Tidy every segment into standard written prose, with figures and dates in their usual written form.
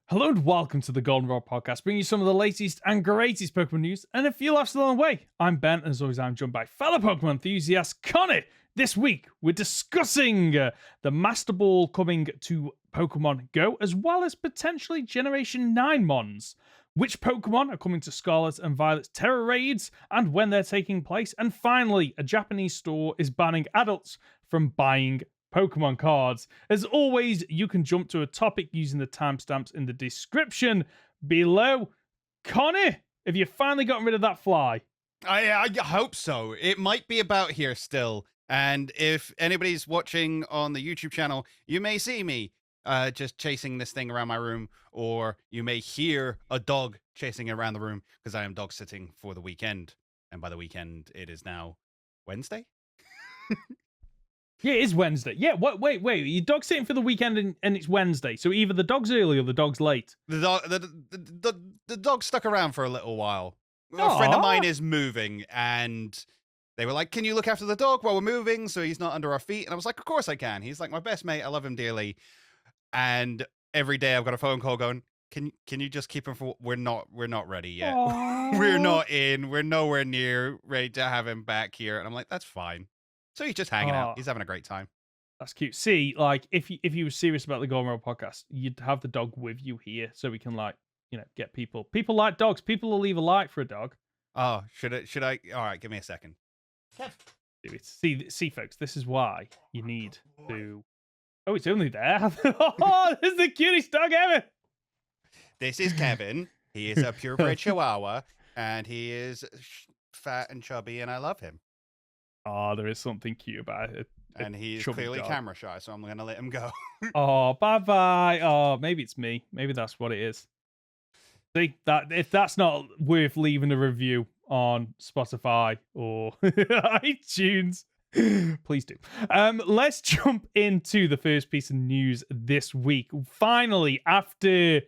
Hello and welcome to the Goldenrod Podcast, bringing you some of the latest and greatest Pokemon news and a few laughs along the way. I'm Ben, and as always, I'm joined by fellow Pokemon enthusiast Conor. This week, we're discussing the Masterball coming to Pokemon Go, as well as potentially Generation 9 Mons. Which Pokemon are coming to Scarlet and Violet's Terra Raids, and when they're taking place. And finally, a Japanese store is banning adults from buying Pokemon cards. As always, you can jump to a topic using the timestamps in the description below. Conor, have you finally gotten rid of that fly? I hope so. It might be about here still. And if anybody's watching on the YouTube channel, you may see me just chasing this thing around my room, or you may hear a dog chasing it around the room because I am dog sitting for the weekend. And by the weekend, it is now Wednesday. Yeah, it is Wednesday. Yeah, wait. You're dog sitting for the weekend and it's Wednesday. So either the dog's early or the dog's late. The dog stuck around for a little while. A friend of mine is moving, and they were like, "Can you look after the dog while we're moving so he's not under our feet?" And I was like, "Of course I can. He's like my best mate. I love him dearly." And every day I've got a phone call going, Can you just keep him for? We're not ready yet. We're not in. We're nowhere near ready to have him back here." And I'm like, "That's fine." So he's just hanging out. He's having a great time. That's cute. See, like if you were serious about the Goldenrod Podcast, you'd have the dog with you here so we can get people. People like dogs. People will leave a like for a dog. Oh, should I? All right, give me a second. See, folks, this is why you need to. Oh, it's only there. Oh, this is the cutest dog ever. This is Kevin. He is a purebred Chihuahua, and he is fat and chubby, and I love him. Oh, there is something cute about it. And he's clearly camera shy, so I'm going to let him go. Oh, bye-bye. Oh, maybe it's me. Maybe that's what it is. See, that if that's not worth leaving a review on Spotify or iTunes, please do. Let's jump into the first piece of news this week. Finally, after...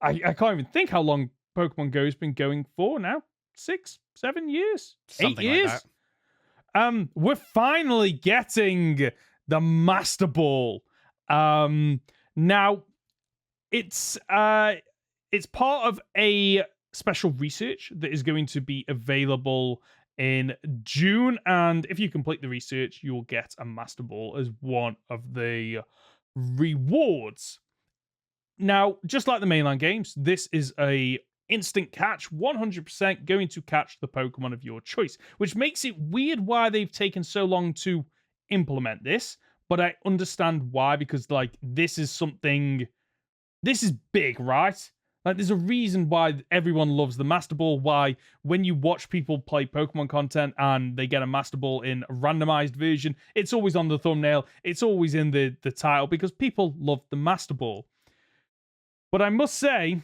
I can't even think how long Pokemon Go has been going for now. 6, 7 years? Something 8 years? like that. We're finally getting the Masterball. Now it's part of a special research that is going to be available in June, and if you complete the research, you'll get a Masterball as one of the rewards. Now, just like the mainline games, this is a instant catch, 100% going to catch the Pokemon of your choice, which makes it weird why they've taken so long to implement this, but I understand why, because this is big, right? Like, there's a reason why everyone loves the Master Ball, why when you watch people play Pokemon content and they get a Master Ball in a randomized version, it's always on the thumbnail, it's always in the title, because people love the Master Ball. But I must say,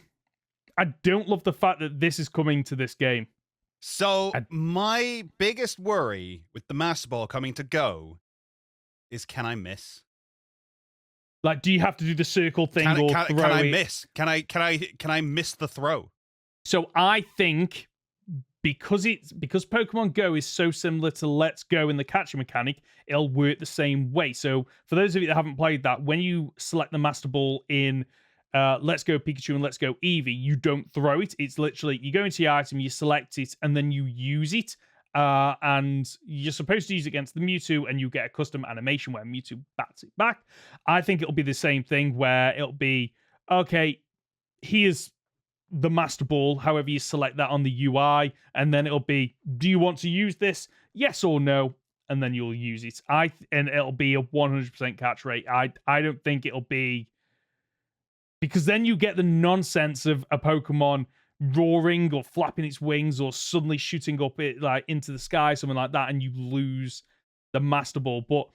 I don't love the fact that this is coming to this game. So my biggest worry with the Master Ball coming to Go is, can I miss? Like, do you have to do the circle thing or throw can I it? miss? Can I miss the throw? So I think because Pokemon Go is so similar to Let's Go in the catching mechanic, it'll work the same way. So for those of you that haven't played that, when you select the Master Ball in Let's Go Pikachu and Let's Go Eevee, you don't throw it. It's literally, you go into your item, you select it, and then you use it. And you're supposed to use it against the Mewtwo, and you get a custom animation where Mewtwo bats it back. I think it'll be the same thing where it'll be, okay, here's the Master Ball, however you select that on the UI, and then it'll be, do you want to use this? Yes or no? And then you'll use it. And it'll be a 100% catch rate. I don't think it'll be... Because then you get the nonsense of a Pokemon roaring or flapping its wings or suddenly shooting up it into the sky, something like that, and you lose the Master Ball. But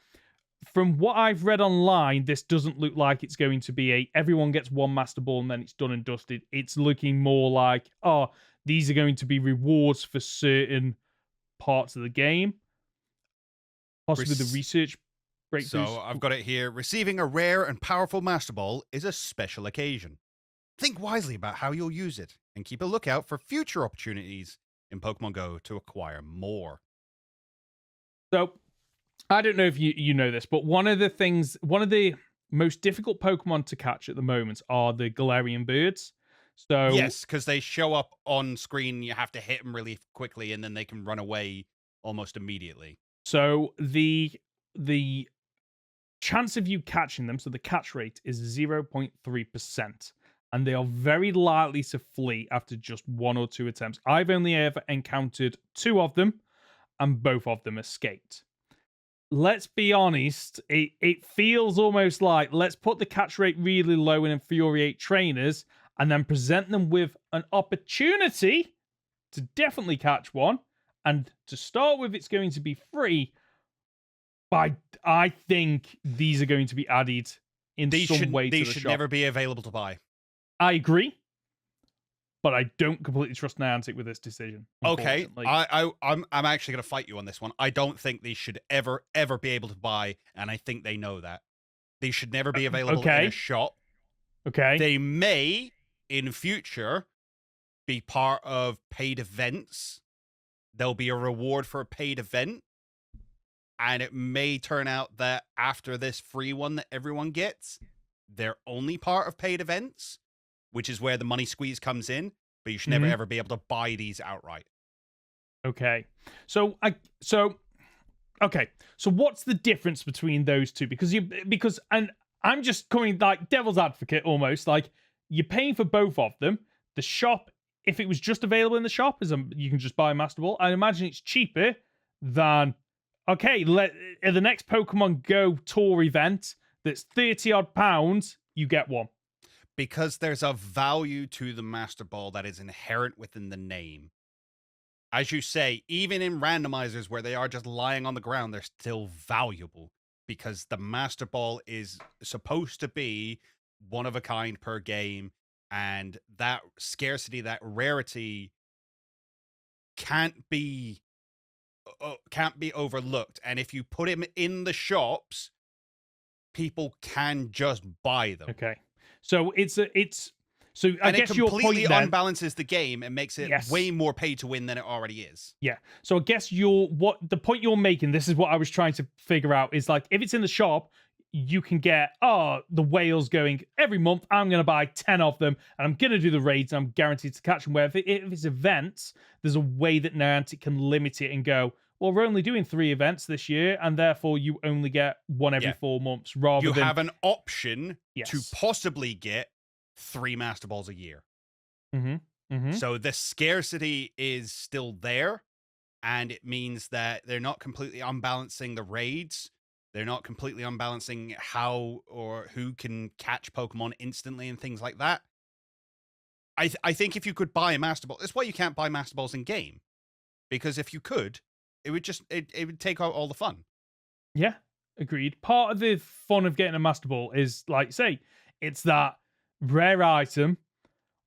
from what I've read online, this doesn't look like it's going to be everyone gets one Master Ball and then it's done and dusted. It's looking more like, these are going to be rewards for certain parts of the game. Possibly the research. So I've got it here. Receiving a rare and powerful Master Ball is a special occasion. Think wisely about how you'll use it, and keep a lookout for future opportunities in Pokemon Go to acquire more. So, I don't know if you know this, but one of the most difficult Pokemon to catch at the moment are the Galarian birds. So Yes, because they show up on screen. You have to hit them really quickly, and then they can run away almost immediately. So the chance of you catching them, so the catch rate is 0.3%, and they are very likely to flee after just 1 or 2 attempts. I've only ever encountered 2 of them, and both of them escaped. Let's be honest, it feels almost like let's put the catch rate really low and infuriate trainers, and then present them with an opportunity to definitely catch one. And to start with, it's going to be free. But I think these are going to be added in some way to the shop. These should never be available to buy. I agree, but I don't completely trust Niantic with this decision. Okay, I'm actually going to fight you on this one. I don't think these should ever be able to buy, and I think they know that. These should never be available in a shop. Okay. They may, in future, be part of paid events. There'll be a reward for a paid event. And it may turn out that after this free one that everyone gets, they're only part of paid events, which is where the money squeeze comes in. But you should never ever be able to buy these outright. Okay. So what's the difference between those two? Because I'm just coming like devil's advocate almost. Like, you're paying for both of them. The shop, if it was just available in the shop, you can just buy a Masterball. I imagine it's cheaper than, okay, the next Pokemon Go tour event that's 30 odd pounds, you get one. Because there's a value to the Masterball that is inherent within the name. As you say, even in randomizers where they are just lying on the ground, they're still valuable. Because the Masterball is supposed to be one of a kind per game. And that scarcity, that rarity can't be overlooked. And if you put him in the shops, people can just buy them. Okay. So I guess it completely unbalances the game and makes it way more pay to win than it already is. Yeah. So I guess the point you're making, this is what I was trying to figure out, is like, if it's in the shop, you can get, the whales going every month. I'm going to buy 10 of them and I'm going to do the raids and I'm guaranteed to catch them. Where if it's events, there's a way that Niantic can limit it and go, well, we're only doing 3 events this year, and therefore you only get one every 4 months. You have an option to possibly get 3 Master Balls a year. So the scarcity is still there, and it means that they're not completely unbalancing the raids. They're not completely unbalancing how or who can catch Pokemon instantly and things like that. I think if you could buy a Master Ball, that's why you can't buy Master Balls in game, because if you could, it would just it would take out all the fun. Yeah, agreed. Part of the fun of getting a Master Ball is, like, say, it's that rare item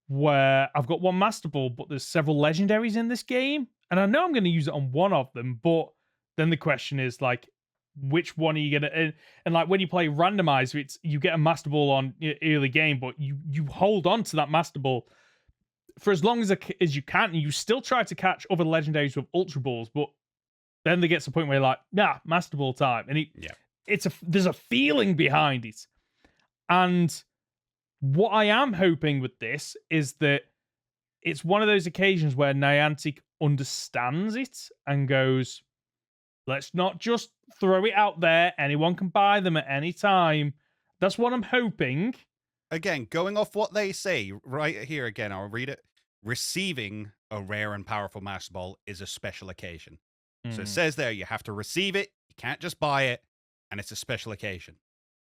where I've got one Master Ball, but there's several legendaries in this game, and I know I'm going to use it on one of them, but then the question is, like, which one are you gonna? And like, when you play randomizer, you get a Master Ball on early game, but you hold on to that Master Ball for as long as you can, and you still try to catch other legendaries with Ultra Balls, but then there gets to a point where you're like, Master Ball time, and there's a feeling behind it. And what I am hoping with this is that it's one of those occasions where Niantic understands it and goes, let's not just throw it out there. Anyone can buy them at any time. That's what I'm hoping. Again, going off what they say right here again, I'll read it. Receiving a rare and powerful Master Ball is a special occasion. So it says there, you have to receive it. You can't just buy it. And it's a special occasion.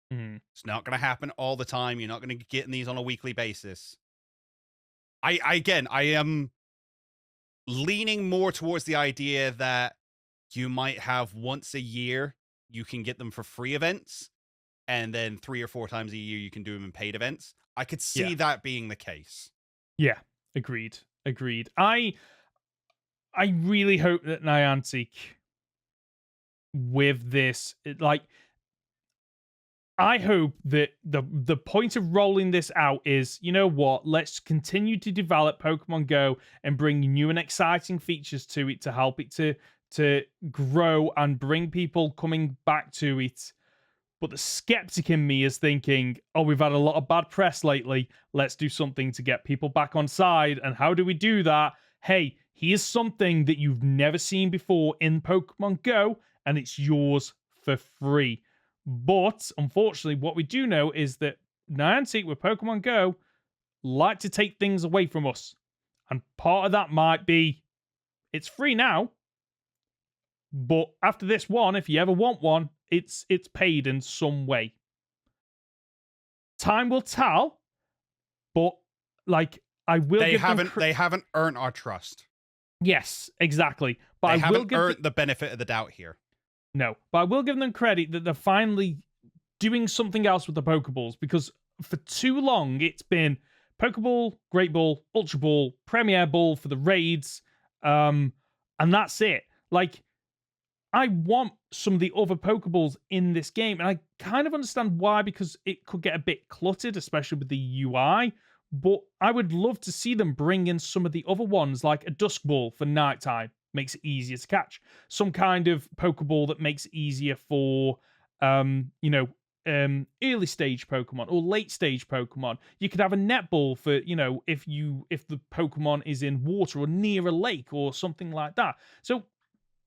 It's not going to happen all the time. You're not going to be getting these on a weekly basis. I am leaning more towards the idea that you might have once a year, you can get them for free events. And then 3 or 4 times a year, you can do them in paid events. I could see that being the case. Yeah, agreed. I really hope that Niantic, with this, I hope that the point of rolling this out is, you know what, let's continue to develop Pokemon Go and bring new and exciting features to it to help it to grow and bring people coming back to it. But the skeptic in me is thinking, oh, we've had a lot of bad press lately. Let's do something to get people back on side. And how do we do that? Hey, here's something that you've never seen before in Pokemon Go, and it's yours for free. But unfortunately, what we do know is that Niantic with Pokemon Go like to take things away from us. And part of that might be it's free now, but after this one, if you ever want one, it's paid in some way. Time will tell, but like I will. They haven't earned our trust. Yes, exactly. But they I will haven't earned the benefit of the doubt here. No, but I will give them credit that they're finally doing something else with the Pokeballs, because for too long it's been Pokeball, Great Ball, Ultra Ball, Premier Ball for the raids, and that's it. Like, I want some of the other Pokeballs in this game, and I kind of understand why, because it could get a bit cluttered, especially with the UI, but I would love to see them bring in some of the other ones, like a Dusk Ball for nighttime, makes it easier to catch. Some kind of Pokeball that makes it easier for, early stage Pokemon or late stage Pokemon. You could have a netball for, if the Pokemon is in water or near a lake or something like that. So,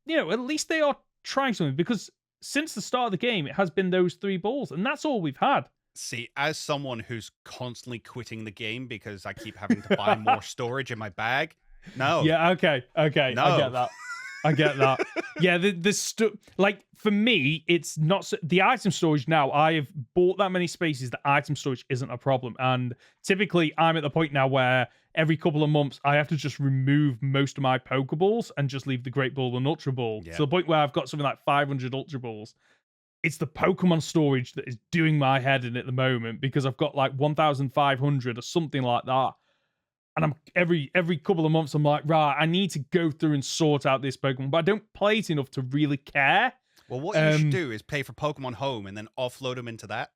at least they are trying something, because since the start of the game, it has been those 3 balls, and that's all we've had. See, as someone who's constantly quitting the game because I keep having to buy more storage in my bag, no. Yeah, okay. No. I get that. Yeah, like, for me, it's not the item storage now. I have bought that many spaces that item storage isn't a problem. And typically, I'm at the point now where every couple of months, I have to just remove most of my Pokeballs and just leave the Great Ball and Ultra Ball. Yeah. To the point where I've got something like 500 Ultra Balls. It's the Pokemon storage that is doing my head in at the moment, because I've got like 1,500 or something like that. And I'm every couple of months, I'm like, right, I need to go through and sort out this Pokemon, but I don't play it enough to really care. Well, what you should do is pay for Pokemon Home and then offload them into that.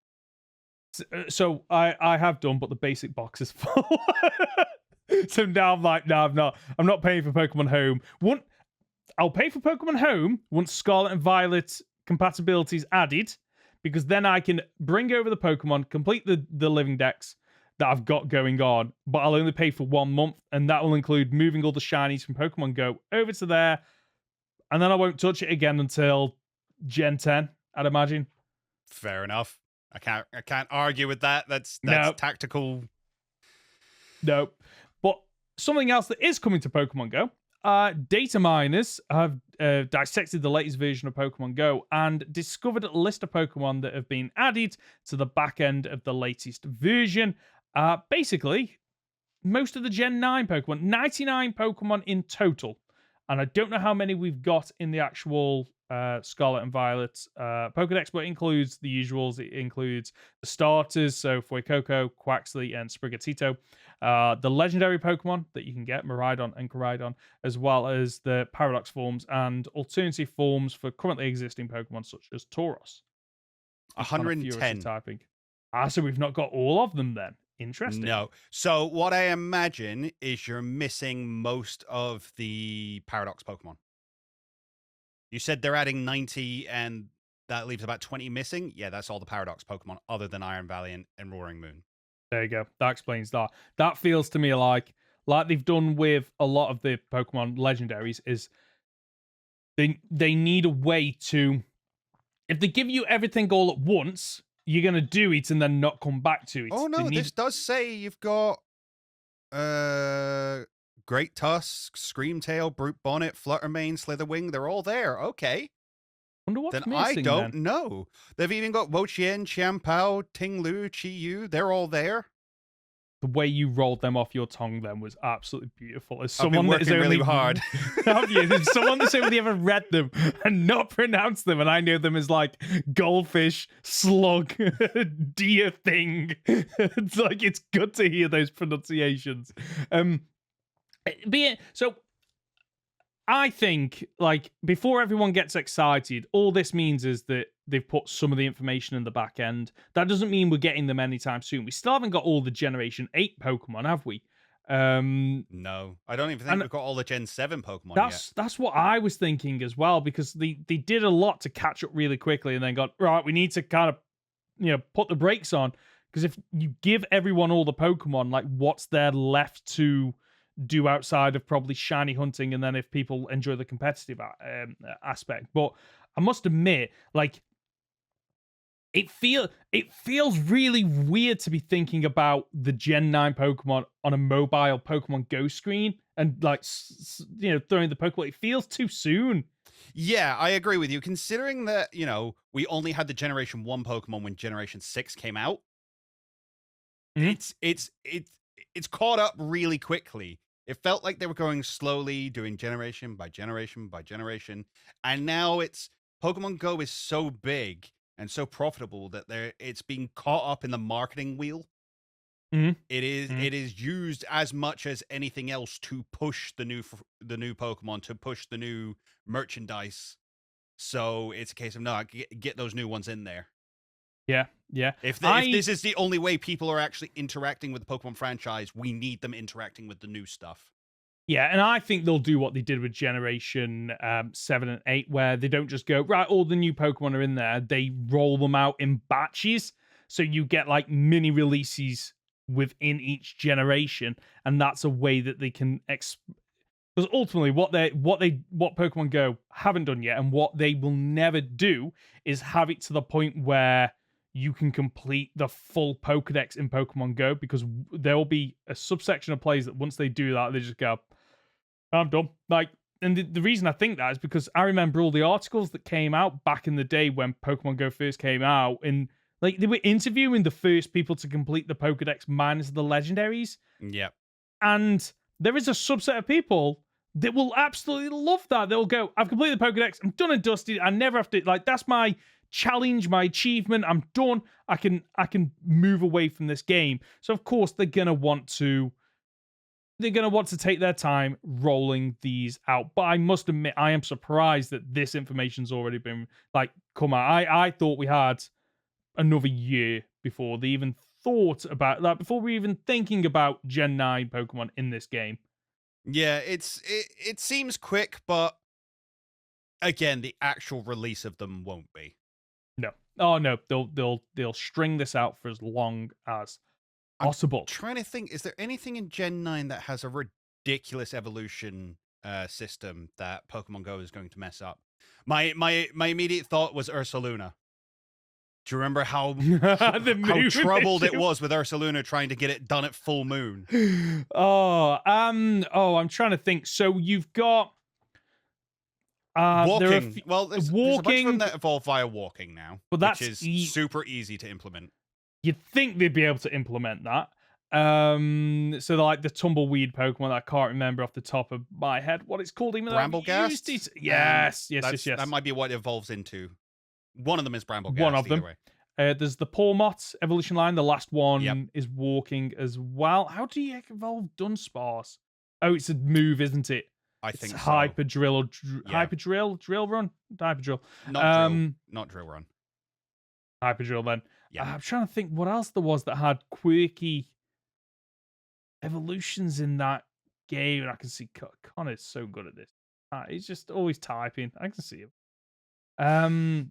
So I have done, but the basic box is full. So now I'm like, no, I'm not paying for Pokemon Home. I'll pay for Pokemon Home once Scarlet and Violet compatibility is added, because then I can bring over the Pokemon, complete the living decks that I've got going on, but I'll only pay for 1 month, and that will include moving all the shinies from Pokemon Go over to there, and then I won't touch it again until Gen 10, I'd imagine. Fair enough. I can't argue with that. That's tactical. No. But something else that is coming to Pokemon Go, data miners have dissected the latest version of Pokemon Go and discovered a list of Pokemon that have been added to the back end of the latest version. Basically, most of the Gen 9 Pokemon, 99 Pokemon in total. And I don't know how many we've got in the actual Scarlet and Violet Pokedex, but it includes the usuals. It includes the starters, so Fuecoco, Quaxley, and Sprigatito. The legendary Pokemon that you can get, Miraidon and Koraidon, as well as the Paradox forms and alternative forms for currently existing Pokemon such as Tauros. 110. Typing. So we've not got all of them then. Interesting. No. So what I imagine is you're missing most of the Paradox Pokemon. You said they're adding 90 and that leaves about 20 missing. Yeah, that's all the Paradox Pokemon other than Iron Valley and Roaring Moon. There you go. That explains that. That feels to me like they've done with a lot of the Pokemon legendaries, is they need a way to, if they give you everything all at once, you're going to do it and then not come back to it. Oh, no, this does say you've got Great Tusk, Screamtail, Brute Bonnet, Fluttermane, Slitherwing. They're all there. Okay. Wonder what's then missing, I don't know. They've even got Wo-Chien, Qianpao, Ting-Lu, Chi-Yu. They're all there. The way you rolled them off your tongue then was absolutely beautiful. As I've someone been working really hard. Have you? As someone that's only ever read them and not pronounced them, and I know them as like goldfish, slug, deer thing. It's like, it's good to hear those pronunciations. So I think, like, before everyone gets excited, all this means is that they've put some of the information in the back end. That doesn't mean we're getting them anytime soon. We still haven't got all the Generation 8 Pokemon, have we? No, I don't even think we've got all the Gen 7 Pokemon yet. That's what I was thinking as well, because they did a lot to catch up really quickly and then got, right, we need to kind of put the brakes on, because if you give everyone all the Pokemon, like what's there left to do outside of probably shiny hunting, and then if people enjoy the competitive aspect. But I must admit, like, it feels really weird to be thinking about the Gen 9 Pokemon on a mobile Pokemon Go screen and like throwing the Pokeball. It feels too soon. Yeah, I agree with you. Considering that, we only had the Generation 1 Pokemon when Generation 6 came out. Mm-hmm. It's caught up really quickly. It felt like they were going slowly, doing generation by generation by generation. And now Pokemon Go is so big and so profitable that it's being caught up in the marketing wheel. Mm-hmm. It is used as much as anything else to push the new Pokemon, to push the new merchandise. So it's a case of no, get those new ones in there. Yeah. If this is the only way people are actually interacting with the Pokemon franchise, we need them interacting with the new stuff. Yeah, and I think they'll do what they did with Generation 7 and 8, where they don't just go, right, all the new Pokemon are in there. They roll them out in batches. So you get like mini releases within each generation. And that's a way that they can... Because ultimately, what Pokemon Go haven't done yet, and what they will never do, is have it to the point where you can complete the full Pokedex in Pokemon Go, because there will be a subsection of players that once they do that, they just go, I'm done. Like, and the reason I think that is because I remember all the articles that came out back in the day when Pokemon Go first came out, and like they were interviewing the first people to complete the Pokedex minus the legendaries. Yep. And there is a subset of people that will absolutely love that. They'll go, I've completed the Pokedex, I'm done and dusted, I never have to, like, that's my challenge, my achievement, I'm done. I can move away from this game. So of course they're gonna want to take their time rolling these out. But I must admit, I am surprised that this information's already been like come out. I thought we had another year before they even thought about that, before we were even thinking about Gen 9 Pokemon in this game. Yeah, it seems quick, but again, the actual release of them won't be. No. Oh no, they'll string this out for as long as possible. I'm trying to think, is there anything in Gen 9 that has a ridiculous evolution system that Pokemon Go is going to mess up? My immediate thought was Ursaluna. Do you remember how troubled it was with Ursaluna trying to get it done at full moon? I'm trying to think. So you've got walking. There's a bunch of them that evolve via walking now, which is super easy to implement. You'd think they'd be able to implement that. So like the tumbleweed Pokemon that I can't remember off the top of my head what it's called. Even Brambleghast? Yes. That might be what it evolves into. One of them is Brambleghast. One of them. There's the Pawmot evolution line. The last one is walking as well. How do you evolve Dunsparce? Oh, it's a move, isn't it? I think so. Hyperdrill or Drill Run? Hyperdrill. Not Drill Run. Hyperdrill then. Yeah. I'm trying to think what else there was that had quirky evolutions in that game. And I can see Conor's so good at this. He's just always typing. I can see him.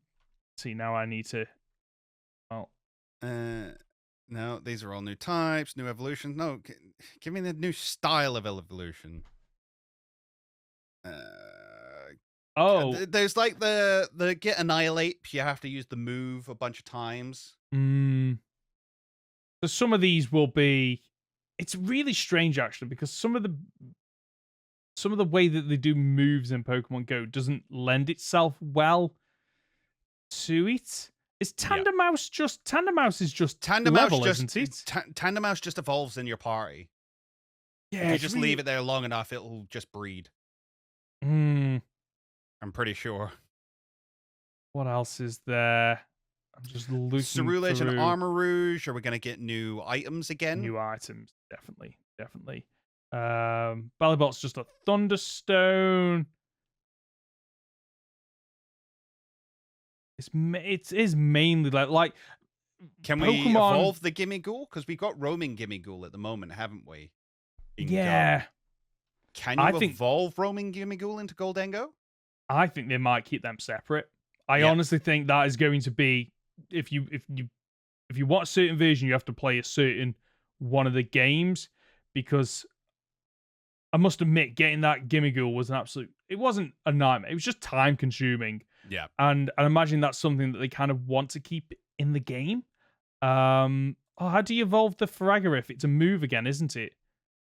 See, now I need to... No, these are all new types, new evolutions. No, give me the new style of evolution. There's like the get annihilate. You have to use the move a bunch of times. So some of these will be. It's really strange actually, because some of the way that they do moves in Pokemon Go doesn't lend itself well to it. Is Tandemaus just Tandemaus is just level, isn't it? Tandemaus just evolves in your party. Yeah, if you just leave it there long enough, it'll just breed. I'm pretty sure. What else is there? I'm just looking Ceruledge through. and Armor Rouge. Are we going to get new items again? New items, definitely. Bellybot's just a Thunderstone. It is mainly like. Can we evolve the Gimmighoul? Because we've got roaming Gimmighoul at the moment, haven't we? Yeah. Can you evolve roaming Gimmighoul into Goldengo? I think they might keep them separate. I honestly think that is going to be if you if you want a certain version, you have to play a certain one of the games, because I must admit, getting that Gimmighoul was it wasn't a nightmare. It was just time consuming. Yeah. And I imagine that's something that they kind of want to keep in the game. How do you evolve the Faragiraf? It's a move again, isn't it?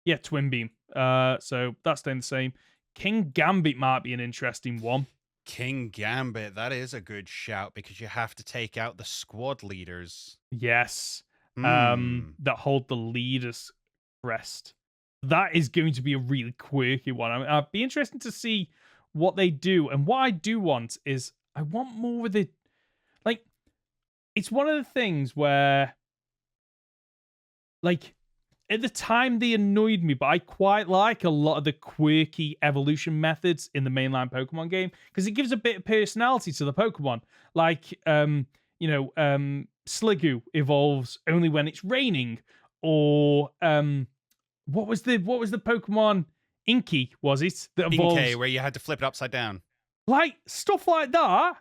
Yeah, Twin Beam. So that's staying the same. King Gambit might be an interesting one. King Gambit, that is a good shout, because you have to take out the squad leaders. Yes. That hold the leader's crest. That is going to be a really quirky one. I mean, I'd be interested to see what they do. And what I do want is, I want more of the, like, it's one of the things where, like, at the time they annoyed me, but I quite like a lot of the quirky evolution methods in the mainline Pokemon game, because it gives a bit of personality to the Pokemon. Like, Sliggoo evolves only when it's raining, or what was the Pokemon? Inky, was it? That evolves, Inkay, where you had to flip it upside down. Like, stuff like that.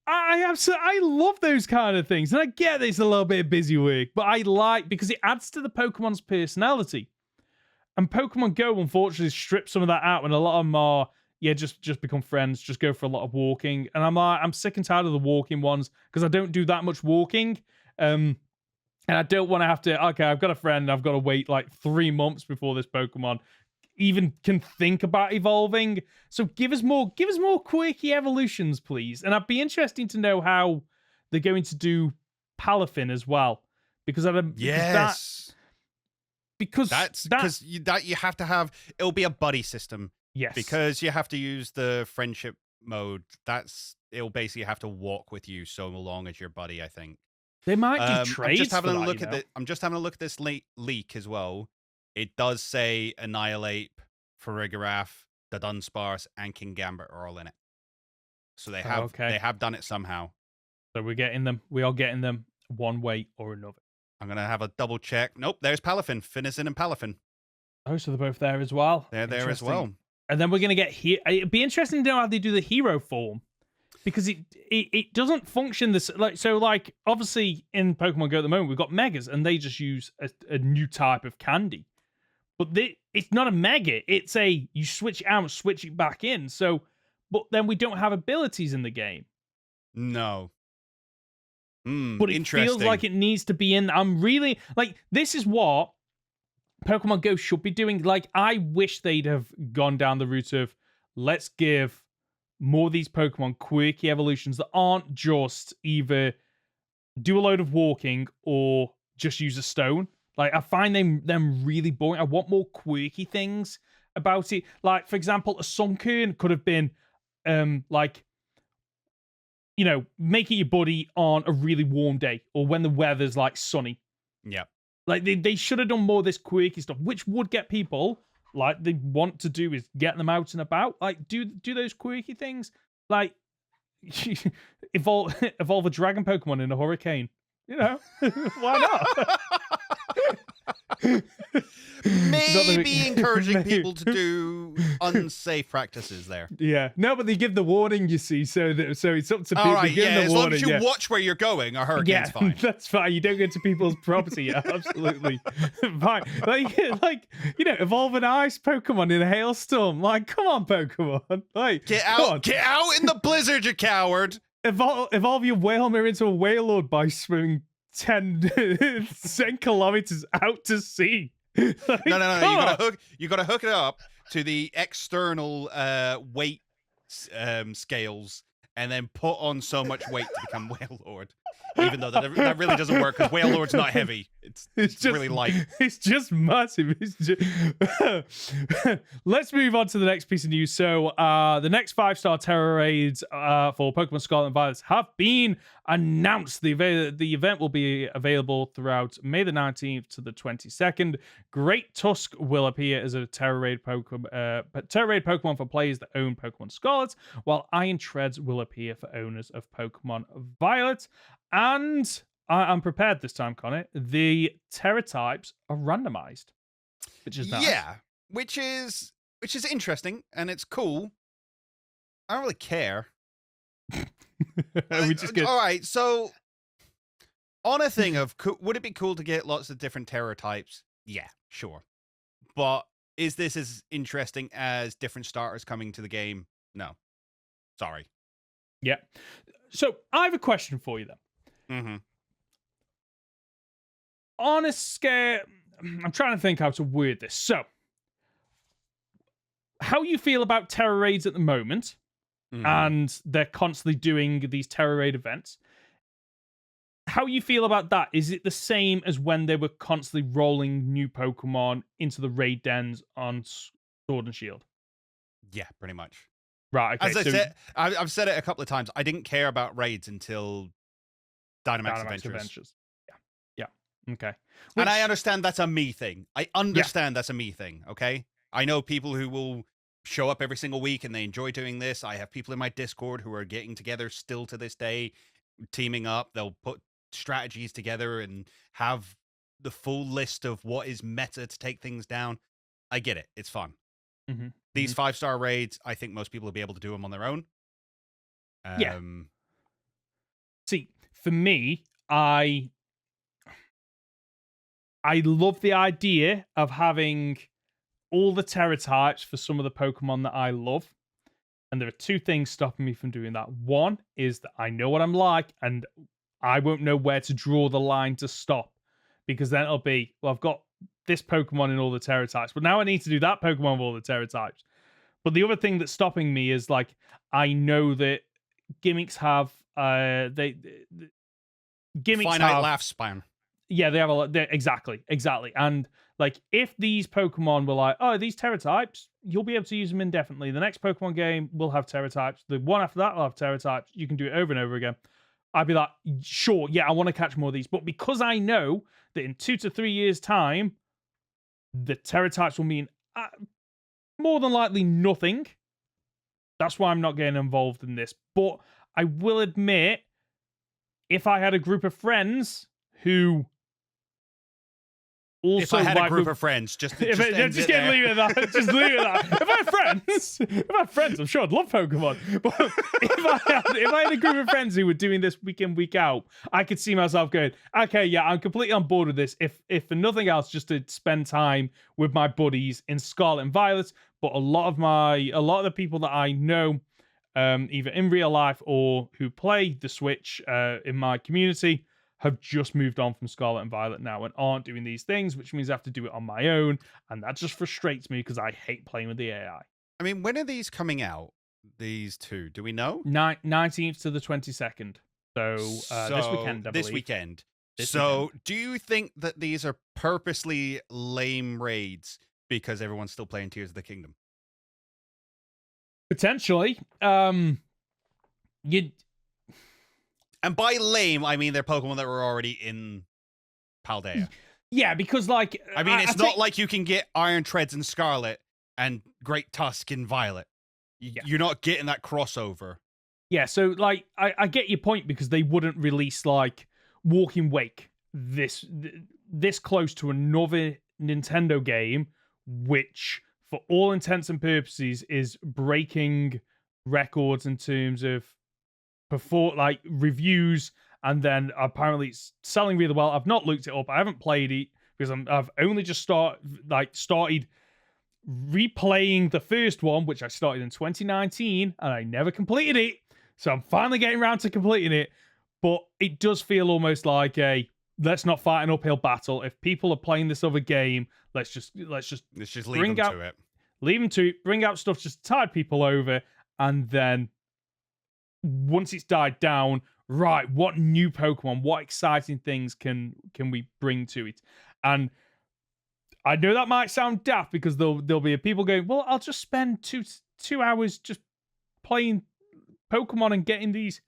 I love those kind of things. And I get that it's a little bit of busy work, but I like, because it adds to the Pokemon's personality. And Pokemon Go, unfortunately, strips some of that out, and a lot of them are, just become friends, just go for a lot of walking. And I'm sick and tired of the walking ones, because I don't do that much walking. And I don't want to have to, okay, I've got a friend, I've got to wait like 3 months before this Pokemon even can think about evolving. So give us more quirky evolutions, please. And I'd be interested to know how they're going to do Palafin as well, because you have to have, it'll be a buddy system. Yes, because you have to use the friendship mode. It'll basically have to walk with you so long as your buddy, I think. They might do trades. I'm just having a look at this leak as well. It does say Annihilate, Farigiraf, the Dunsparce, and King Gambit are all in it. So they have done it somehow. So we're getting them. We are getting them one way or another. I'm gonna have a double check. Nope, there's Palafin, Finnison, and Palafin. Oh, so they're both there as well. They're there as well. And then we're gonna get here. It'd be interesting to know how they do the hero form, because it doesn't function this like obviously in Pokemon Go at the moment we've got Megas, and they just use a new type of candy. But it's not a Mega. It's you switch it out, switch it back in. So, but then we don't have abilities in the game. No. But it feels like it needs to be in. I'm really, like, this is what Pokemon Go should be doing. Like, I wish they'd have gone down the route of, let's give more of these Pokemon quirky evolutions that aren't just either do a load of walking or just use a stone. Like, I find them really boring. I want more quirky things about it. Like, for example, a Sunkern could have been, make it your buddy on a really warm day, or when the weather's, like, sunny. Yeah. Like, they should have done more of this quirky stuff, which would get people, like, they want to do is get them out and about. Like, do those quirky things. Like, evolve a dragon Pokemon in a hurricane. You know? Why not? Maybe encouraging people to do unsafe practices there. Yeah, no, but they give the warning, you see, so it's up to people. All right, as long as you watch where you're going, a hurricane's fine. That's fine. You don't go to people's property. Yeah, absolutely fine. Like evolve an ice Pokemon in a hailstorm. Like, come on, Pokemon. Like, get out in the blizzard, you coward. Evolve your Whalmer into a Wailord by swimming 10 kilometers out to sea. Like, no. You gotta hook it up to the external weight scales, and then put on so much weight to become Wailord. Even though that really doesn't work, because Wailord's not heavy. It's just really light. It's just massive. Let's move on to the next piece of news. So the next 5-star terror raids for Pokemon Scarlet and Violet have been announced. The event will be available throughout May the 19th to the 22nd. Great Tusk will appear as a terror raid Pokemon for players that own Pokemon Scarlet, while Iron Treads will appear for owners of Pokemon Violet. And I'm prepared this time, Connor. The terror types are randomized, which is nice. Yeah, which is interesting, and it's cool. I don't really care. We just get... All right, so On a thing of, would it be cool to get lots of different terror types? Yeah, sure. But is this as interesting as different starters coming to the game? No. Sorry. Yeah. So I have a question for you then. Mm-hmm. On a scale, I'm trying to think how to word this. So, how you feel about terror raids at the moment, and they're constantly doing these terror raid events. How you feel about that? Is it the same as when they were constantly rolling new Pokemon into the raid dens on Sword and Shield? Yeah, pretty much. Right. Okay, As I said, I've said it a couple of times. I didn't care about raids until Dynamax Adventures. Yeah. Okay. And I understand that's a me thing. I understand that's a me thing. Okay. I know people who will show up every single week and they enjoy doing this. I have people in my Discord who are getting together still to this day, teaming up. They'll put strategies together and have the full list of what is meta to take things down. I get it. It's fun. These 5-star raids, I think most people will be able to do them on their own. Yeah. See, for me, I love the idea of having all the terror types for some of the Pokemon that I love. And there are two things stopping me from doing that. One is that I know what I'm like, and I won't know where to draw the line to stop. Because then it'll be, well, I've got this Pokemon in all the terror types, but now I need to do that Pokemon with all the terror types. But the other thing that's stopping me is, like, I know that gimmicks have gimmicks finite have lifespan. Yeah, they have a lot. Exactly. And like, if these Pokemon were like, oh, these terror types, you'll be able to use them indefinitely. The next Pokemon game will have terror types. The one after that will have terror types. You can do it over and over again. I'd be like, sure, yeah, I want to catch more of these. But because I know that in 2 to 3 years' time, the terror types will mean more than likely nothing. That's why I'm not getting involved in this. But I will admit, if I had a group of friends who also, if I had a group of friends, just leave it at that. Just leave it at that. If I had friends, I'm sure I'd love Pokemon. But if I had a group of friends who were doing this week in, week out, I could see myself going, okay, yeah, I'm completely on board with this. If for nothing else, just to spend time with my buddies in Scarlet and Violet. But a lot of the people that I know, either in real life or who play the Switch in my community, have just moved on from Scarlet and Violet now and aren't doing these things, which means I have to do it on my own. And that just frustrates me because I hate playing with the AI. I mean, when are these coming out? These two, do we know? 19th to the 22nd. So this weekend, I believe. This weekend. Do you think that these are purposely lame raids because everyone's still playing Tears of the Kingdom? Potentially. And by lame, I mean they're Pokemon that were already in Paldea. Yeah, because, like, I mean, it's not like you can get Iron Treads in Scarlet and Great Tusk in Violet. You're not getting that crossover. Yeah, so, like, I get your point, because they wouldn't release, like, Walking Wake this close to another Nintendo game, which, for all intents and purposes, is breaking records in terms of reviews, and then apparently it's selling really well. I've not looked it up. I haven't played it because I've only just started replaying the first one, which I started in 2019, and I never completed it. So I'm finally getting around to completing it. But it does feel almost like let's not fight an uphill battle. If people are playing this other game, let's just leave them to it. Leave them to it. Bring out stuff just to tide people over, and then once it's died down, right, what new Pokemon, what exciting things can we bring to it? And I know that might sound daft, because there'll be people going, well, I'll just spend two hours just playing Pokemon and getting these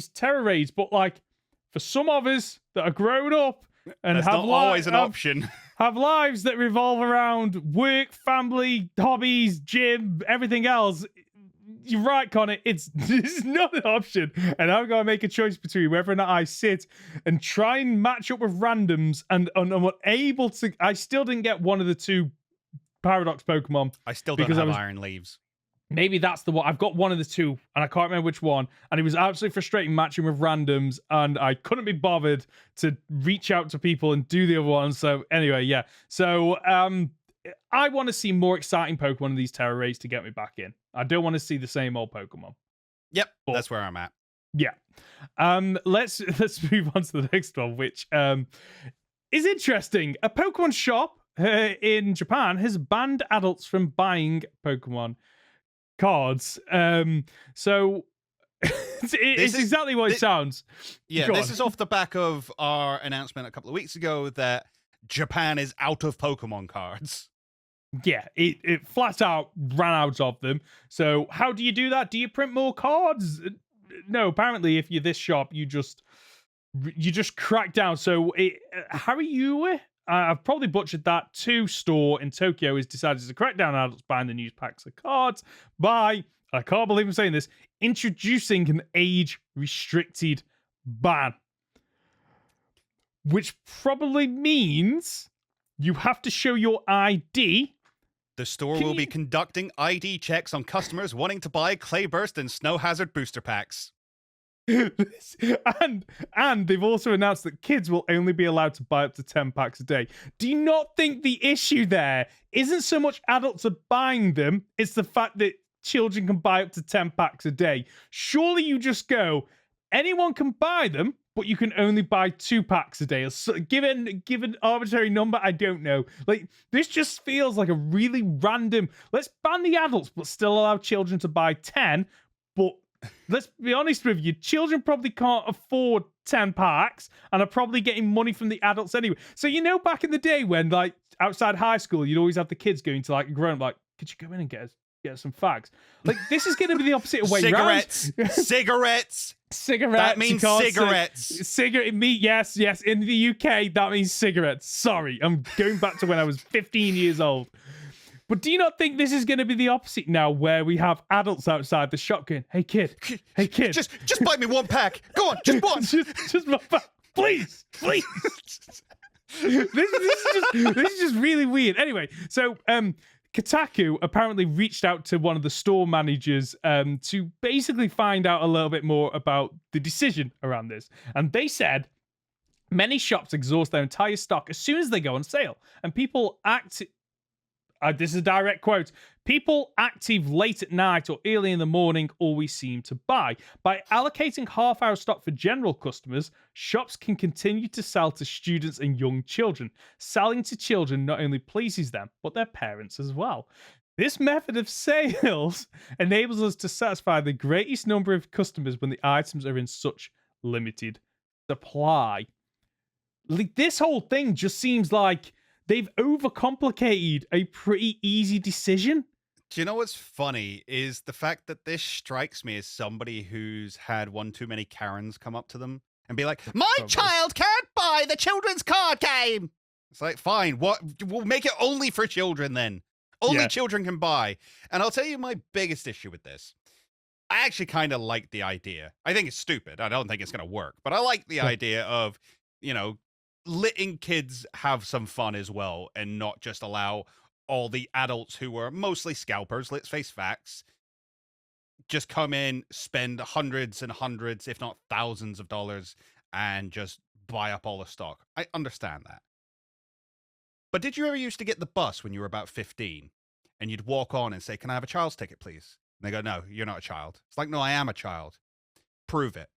terror raids. But, like, for some of us that are grown up and that's have not always an option, have lives that revolve around work, family, hobbies, gym, everything else, you're right, Conor. It's not an option, and I've got to make a choice between whether or not I sit and try and match up with randoms, and I'm able to. I still didn't get one of the two Paradox Pokemon. I still don't have Iron Leaves. Maybe that's the one. I've got one of the two, and I can't remember which one. And it was absolutely frustrating matching with randoms, and I couldn't be bothered to reach out to people and do the other one. So anyway, yeah. So I want to see more exciting Pokemon in these Terra raids to get me back in. I don't want to see the same old Pokemon. Yep, that's where I'm at. Yeah. Let's move on to the next one, which is interesting. A Pokemon shop in Japan has banned adults from buying Pokemon cards. So it's exactly what it sounds. Yeah, this is off the back of our announcement a couple of weeks ago that Japan is out of Pokemon cards. Yeah, it flat out ran out of them. So how do you do that? Do you print more cards? No, apparently if you're this shop, you just crack down. So Hariyue, I've probably butchered that, store in Tokyo has decided to crack down on adults buying the news packs of cards by, I can't believe I'm saying this, introducing an age-restricted ban. Which probably means you have to show your ID. The store will be conducting ID checks on customers wanting to buy Clayburst and Snow Hazard booster packs. and they've also announced that kids will only be allowed to buy up to 10 packs a day. Do you not think the issue there isn't so much adults are buying them, it's the fact that children can buy up to 10 packs a day? Surely you just go, anyone can buy them, but you can only buy 2 packs a day. Or so, give an arbitrary number, I don't know. Like, this just feels like a really random, let's ban the adults, but still allow children to buy 10, but let's be honest with you, children probably can't afford 10 packs and are probably getting money from the adults anyway. So, back in the day when, like, outside high school, you'd always have the kids going to, like, a grown-up, like, could you go in and get some fags? Like, this is going to be the opposite way around. Cigarettes. That means cigarettes. Yes. In the UK, that means cigarettes. Sorry, I'm going back to when I was 15 years old. But do you not think this is going to be the opposite now, where we have adults outside the shop going, hey kid. Just buy me 1 pack. Go on, just one. just 1 pack. Please. This is just really weird. Anyway, so Kotaku apparently reached out to one of the store managers to basically find out a little bit more about the decision around this. And they said many shops exhaust their entire stock as soon as they go on sale. And people this is a direct quote, people active late at night or early in the morning always seem to buy. By allocating half-hour stock for general customers, shops can continue to sell to students and young children. Selling to children not only pleases them, but their parents as well. This method of sales enables us to satisfy the greatest number of customers when the items are in such limited supply. Like, this whole thing just seems like they've overcomplicated a pretty easy decision. Do you know what's funny is the fact that this strikes me as somebody who's had one too many Karens come up to them and be like, my child can't buy the children's card game. It's like, fine, we'll make it only for children then. Only children can buy. And I'll tell you my biggest issue with this. I actually kind of like the idea. I think it's stupid. I don't think it's going to work. But I like the idea of, letting kids have some fun as well and not just allow all the adults who are mostly scalpers, let's face facts, just come in, spend hundreds and hundreds, if not thousands of dollars, and just buy up all the stock. I understand that. But did you ever used to get the bus when you were about 15 and you'd walk on and say, can I have a child's ticket, please? And they go, no, you're not a child. It's like, no, I am a child. Prove it.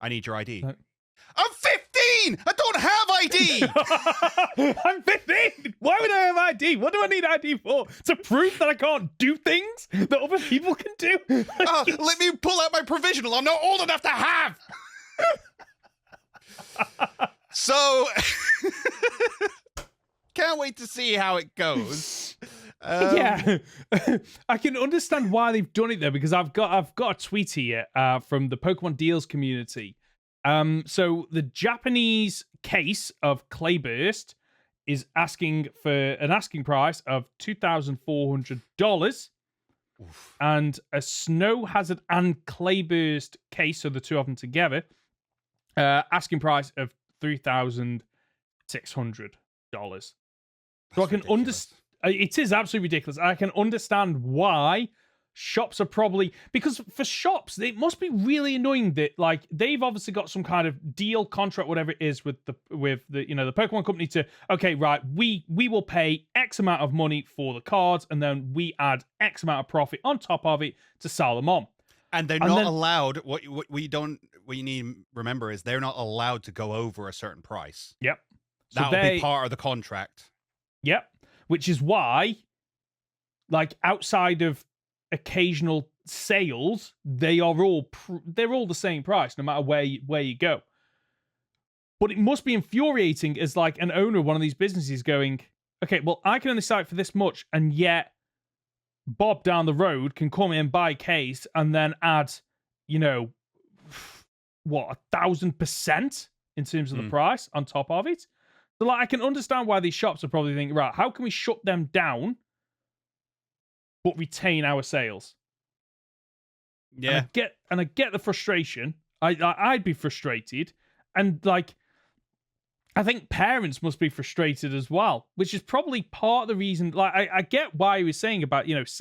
I need your ID. I'm 15! I don't have ID! I'm 15! Why would I have ID? What do I need ID for? To prove that I can't do things that other people can do? Let me pull out my provisional. I'm not old enough to have! So, can't wait to see how it goes. Yeah, I can understand why they've done it though, because I've got a tweet here from the Pokemon Deals community. So the Japanese case of Clayburst is asking for an asking price of $2,400, and a Snow Hazard and Clayburst case, so the two of them together, asking price of $3,600. So I can understand. It is absolutely ridiculous. I can understand why shops are probably, because for shops it must be really annoying that like they've obviously got some kind of deal contract, whatever it is, with the the Pokemon company to, okay, right, we will pay X amount of money for the cards, and then we add X amount of profit on top of it to sell them on. And they're not allowed. What you need to remember is they're not allowed to go over a certain price. Yep. So that'll be part of the contract. Yep. Which is why, like, outside of occasional sales, they're all the same price no matter where you go. But it must be infuriating as like an owner of one of these businesses going, okay, well, I can only sell it for this much, and yet Bob down the road can come in, buy a case, and then add, 1,000% in terms of the price on top of it. So, like, I can understand why these shops are probably thinking, right, how can we shut them down but retain our sales? Yeah, and I get the frustration. I'd be frustrated, and like, I think parents must be frustrated as well, which is probably part of the reason. Like, I get why he was saying about, it's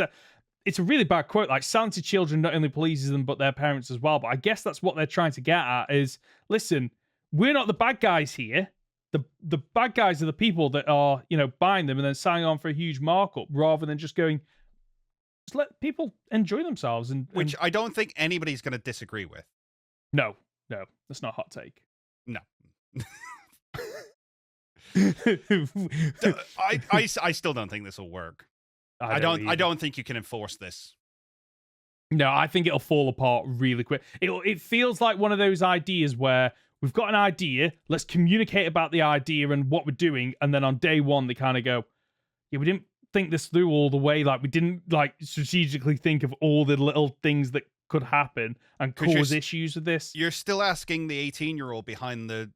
a really bad quote, like, selling to children not only pleases them, but their parents as well. But I guess that's what they're trying to get at is, listen, we're not the bad guys here. The bad guys are the people that are, buying them and then signing on for a huge markup rather than just going, just let people enjoy themselves. Which I don't think anybody's going to disagree with. No, that's not a hot take. No. I still don't think this will work. I don't think you can enforce this. No, I think it'll fall apart really quick. It feels like one of those ideas where we've got an idea, let's communicate about the idea and what we're doing, and then on day one they kind of go, yeah, we didn't think this through all the way. Like, we didn't like strategically think of all the little things that could happen and cause issues with this. You're still asking the 18-year-old behind the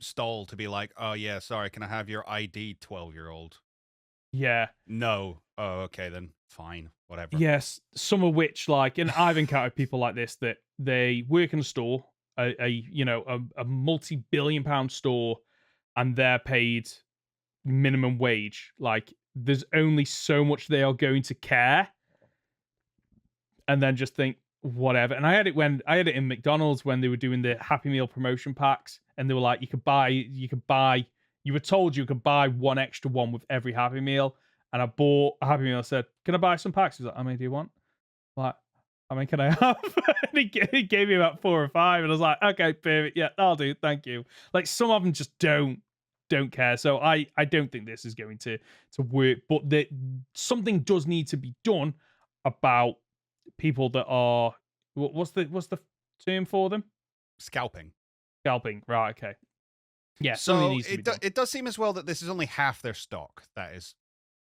stall to be like, oh yeah, sorry, can I have your ID, 12-year-old? Yeah. No. Oh, okay then. Fine. Whatever. Yes. Some of which, like, and I've encountered people like this, that they work in a store, a multi-billion pound store, and they're paid minimum wage. Like, there's only so much they are going to care, and then just think, whatever. And I had it in McDonald's when they were doing the Happy Meal promotion packs, and they were like, you were told you could buy one extra one with every Happy Meal. And I bought a Happy Meal. I said, can I buy some packs? He was like, how many do you want? Like, how many can I have? And he gave me about 4 or 5. And I was like, okay, perfect. Yeah, I'll do. Thank you. Like, some of them just don't care. So I don't think this is going to work. But something does need to be done about people that are, what's the term for them? Scalping. Right, okay. Yeah, so it does seem as well that this is only half their stock that is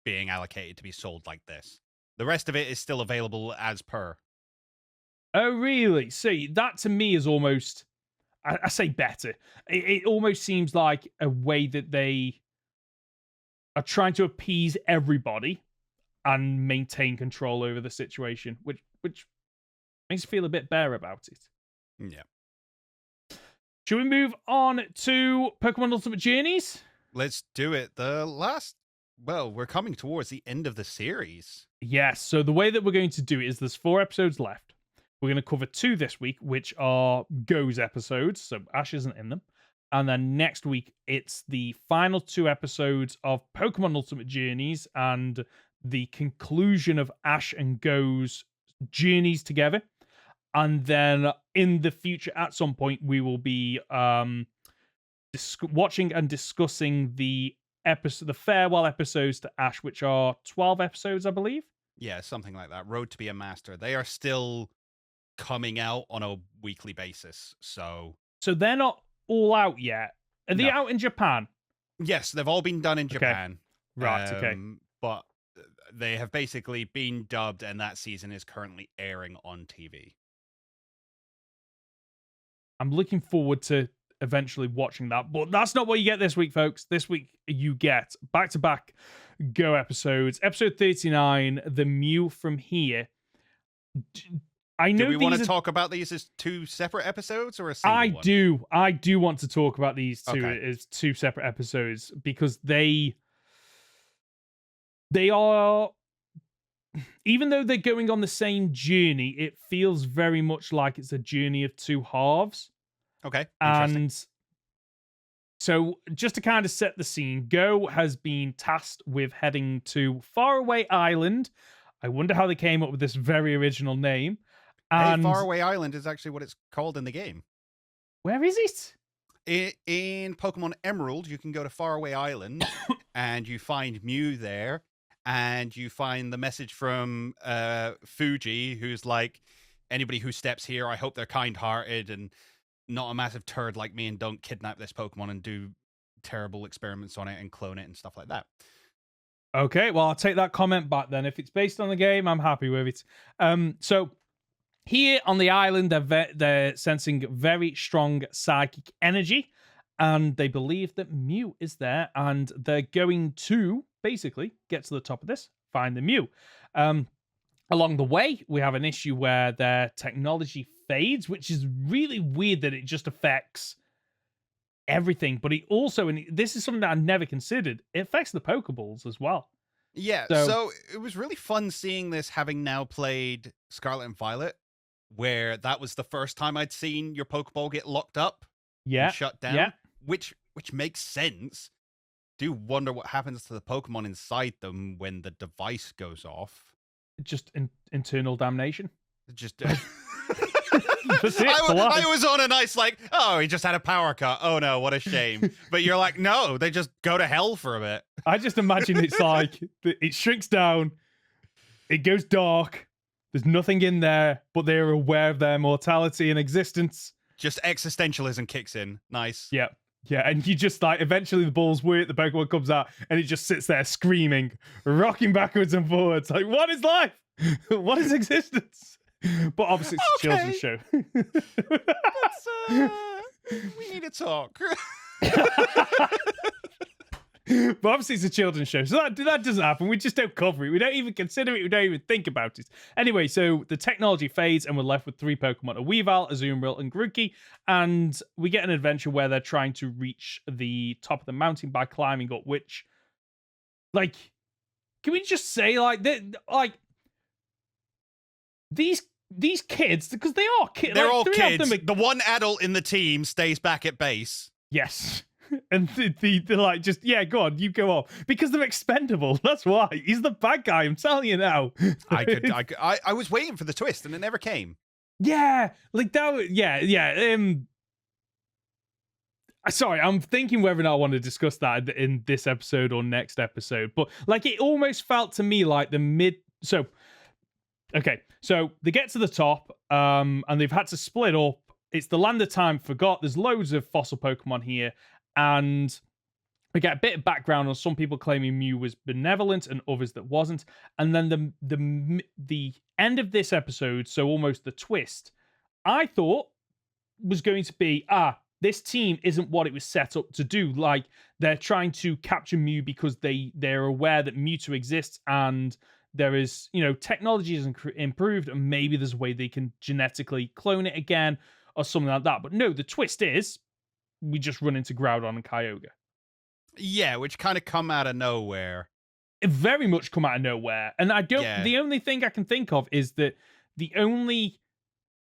being allocated to be sold like this. The rest of it is still available as per. Oh, really? See, that to me is almost, I say better. It almost seems like a way that they are trying to appease everybody and maintain control over the situation, which makes you feel a bit better about it. Yeah. Should we move on to Pokemon Ultimate Journeys? Let's do it. We're coming towards the end of the series. Yes, so the way that we're going to do it is there's 4 episodes left. We're going to cover 2 this week, which are Go's episodes, so Ash isn't in them. And then next week, it's the final 2 episodes of Pokemon Ultimate Journeys and the conclusion of Ash and Go's journeys together. And then in the future, at some point, we will be watching and discussing the farewell episodes to Ash, which are 12 episodes, I believe. Yeah, something like that. Road to be a Master. They are still coming out on a weekly basis. So they're not all out yet. Are they out in Japan? Yes, they've all been done in Japan. Right, okay. But they have basically been dubbed, and that season is currently airing on TV. I'm looking forward to eventually watching that, but that's not what you get this week, folks. This week you get back-to-back Go episodes. Episode 39, The Mew from Here. I know. Do we want to talk about these as 2 separate episodes or a single one? I do want to talk about these 2 as 2 separate episodes because they are even though they're going on the same journey, it feels very much like it's a journey of two halves. Okay, interesting. And so, just to kind of set the scene, Go has been tasked with heading to Faraway Island. I wonder how they came up with this very original name. And Hey, Faraway Island is actually what it's called in the game. where is it? In Pokemon Emerald, you can go to Faraway Island and you find Mew there, and you find the message from Fuji, who's like, anybody who steps here, I hope they're kind-hearted and not a massive turd like me and don't kidnap this Pokemon and do terrible experiments on it and clone it and stuff like that. Okay, well, I'll take that comment back then. If it's based on the game, I'm happy with it. So here on the island, they're sensing very strong psychic energy, and they believe that Mew is there, and they're going to basically get to the top of this, find the Mew. Along the way, we have an issue where their technology fades, which is really weird that it just affects everything. But it also, and this is something that I never considered, it affects the Pokeballs as well. Yeah, so it was really fun seeing this, having now played Scarlet and Violet, where that was the first time I'd seen your Pokeball get locked up and shut down, which makes sense. Do wonder what happens to the Pokemon inside them when the device goes off. Just internal damnation. Just That's it, I was on a nice he just had a power cut. Oh no, what a shame. But you're like, no, they just go to hell for a bit. I just imagine it's like it shrinks down, it goes dark, there's nothing in there, but they're aware of their mortality and existence. Just existentialism kicks in. Nice. Yeah. Yeah, and you just eventually the balls work, the Pokemon comes out, and it just sits there screaming, rocking backwards and forwards. Like, what is life? What is existence? But obviously it's a children's show. We need to talk. But obviously it's a children's show, so that doesn't happen. We just don't cover it. We don't even consider it. We don't even think about it. Anyway, so the technology fades, and we're left with 3 Pokemon: a Weavile, a Azumarill, and Grookey. And we get an adventure where they're trying to reach the top of the mountain by climbing up. Which, can we just say, these kids, because they are kids. They're all kids. The one adult in the team stays back at base. Yes. And they're go on, you go off. Because they're expendable. That's why. He's the bad guy, I'm telling you now. I was waiting for the twist and it never came. Yeah. Sorry, I'm thinking whether or not I want to discuss that in this episode or next episode. But it almost felt to me like so they get to the top, and they've had to split up. It's the land of time forgot. There's loads of fossil Pokemon here. And we get a bit of background on some people claiming Mew was benevolent and others that wasn't. And then the end of this episode, so almost the twist, I thought was going to be, this team isn't what it was set up to do. Like, they're trying to capture Mew because they're aware that Mewtwo exists and there is, technology is improved, and maybe there's a way they can genetically clone it again or something like that. But no, the twist is we just run into Groudon and Kyogre. Yeah, which kind of come out of nowhere. It very much come out of nowhere. And the only thing I can think of is that the only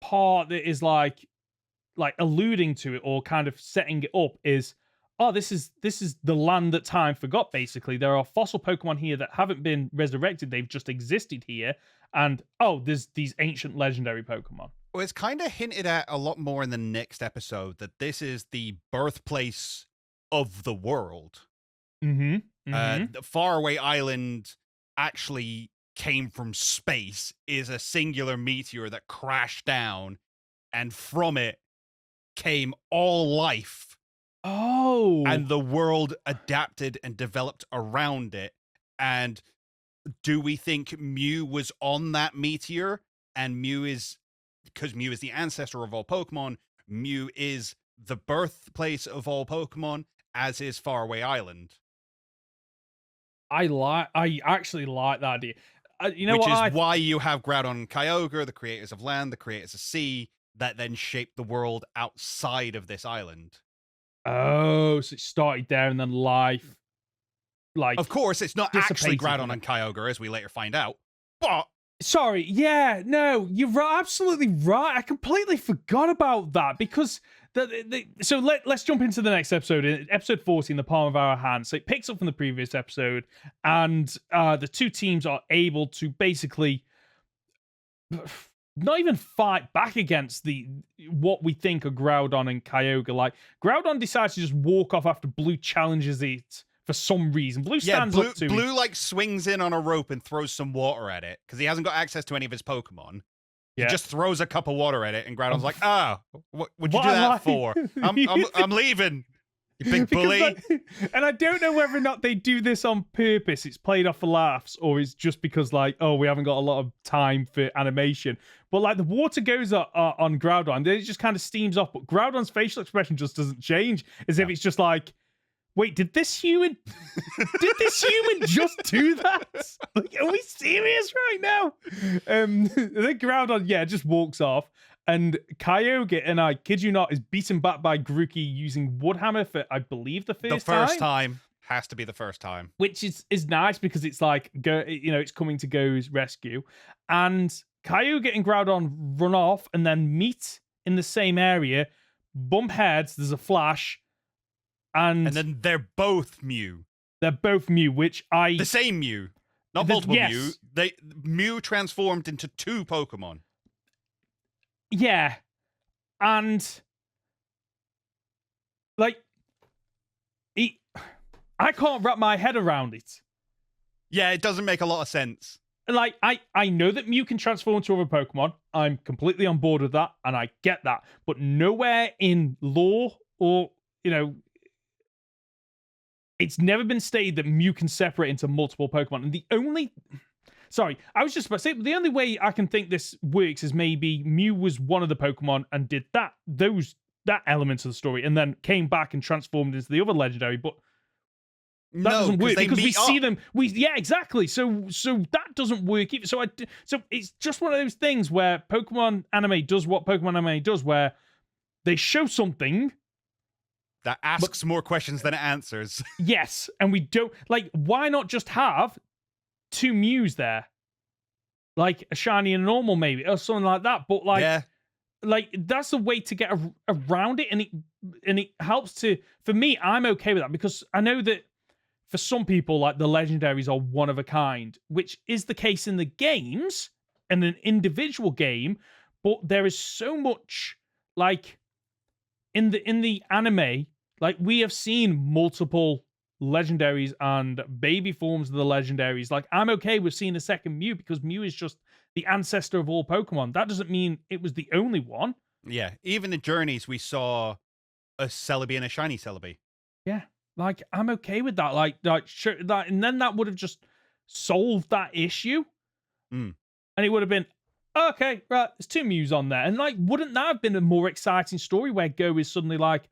part that is like alluding to it or kind of setting it up is, this is the land that time forgot, basically. There are fossil Pokemon here that haven't been resurrected. They've just existed here. And, there's these ancient legendary Pokemon. Well, it's kind of hinted at a lot more in the next episode that this is the birthplace of the world. The Faraway Island actually came from space, is a singular meteor that crashed down, and from it came all life. Oh. And the world adapted and developed around it. And do we think Mew was on that meteor? And because Mew is the ancestor of all Pokemon, Mew is the birthplace of all Pokemon, as is Faraway Island. I actually like that idea. Which is why you have Groudon and Kyogre, the creators of land, the creators of sea, that then shaped the world outside of this island. Oh, so it started there and then life. Of course, it's not actually Groudon and Kyogre, as we later find out, but Sorry, yeah, no, you're right, absolutely right. I completely forgot about that because so let's jump into the next episode, episode 40, in the palm of our hands. So it picks up from the previous episode, and the two teams are able to basically not even fight back against what we think are Groudon and Kyogre. Like, Groudon decides to just walk off after Blue challenges it for some reason. Blue stands up to Blue like swings in on a rope and throws some water at it because he hasn't got access to any of his Pokemon. He just throws a cup of water at it, and Groudon's like, what would you do that for? I'm leaving, you big bully. And I don't know whether or not they do this on purpose. It's played off for laughs, or it's just because, like, oh, we haven't got a lot of time for animation. But, like, the water goes on Groudon, then it just kind of steams off, but Groudon's facial expression just doesn't change, as if it's just like, wait, did this human just do that? Like, are we serious right now? Then Groudon, just walks off, and Kyogre, and I kid you not, is beaten back by Grookey using Woodhammer for, I believe, the first time. Has to be the first time. Which is nice because it's like, it's coming to Go's rescue. And Kyogre and Groudon run off and then meet in the same area, bump heads, there's a flash, and then they're both Mew. They're both Mew, the same Mew. Not multiple Mew. Mew transformed into two Pokemon. Yeah. And like, I can't wrap my head around it. Yeah, it doesn't make a lot of sense. Like, I know that Mew can transform into other Pokemon. I'm completely on board with that, and I get that. But nowhere in lore or, it's never been stated that Mew can separate into multiple Pokemon. And I was just about to say, the only way I can think this works is maybe Mew was one of the Pokemon and did that element of the story, and then came back and transformed into the other legendary, but that doesn't work because we see them. Exactly. So that doesn't work either. So it's just one of those things where Pokemon anime does what Pokemon anime does, where they show something that asks more questions than it answers. Yes, and we don't why not just have two Mews there, like a shiny and a normal, maybe, or something like that. But that's the way to get around it, and it helps to. For me, I'm okay with that because I know that. For some people, like, the legendaries are one of a kind, which is the case in the games and an individual game, but there is so much, like, in the anime, like, we have seen multiple legendaries and baby forms of the legendaries. Like, I'm okay with seeing a second Mew because Mew is just the ancestor of all Pokemon. That doesn't mean it was the only one. Yeah, even in Journeys, we saw a Celebi and a shiny Celebi. Yeah. Like, I'm okay with that. Sure, and then that would have just solved that issue. And it would have been, okay, right, there's two Mews on there. And, like, wouldn't that have been a more exciting story where Go is suddenly like,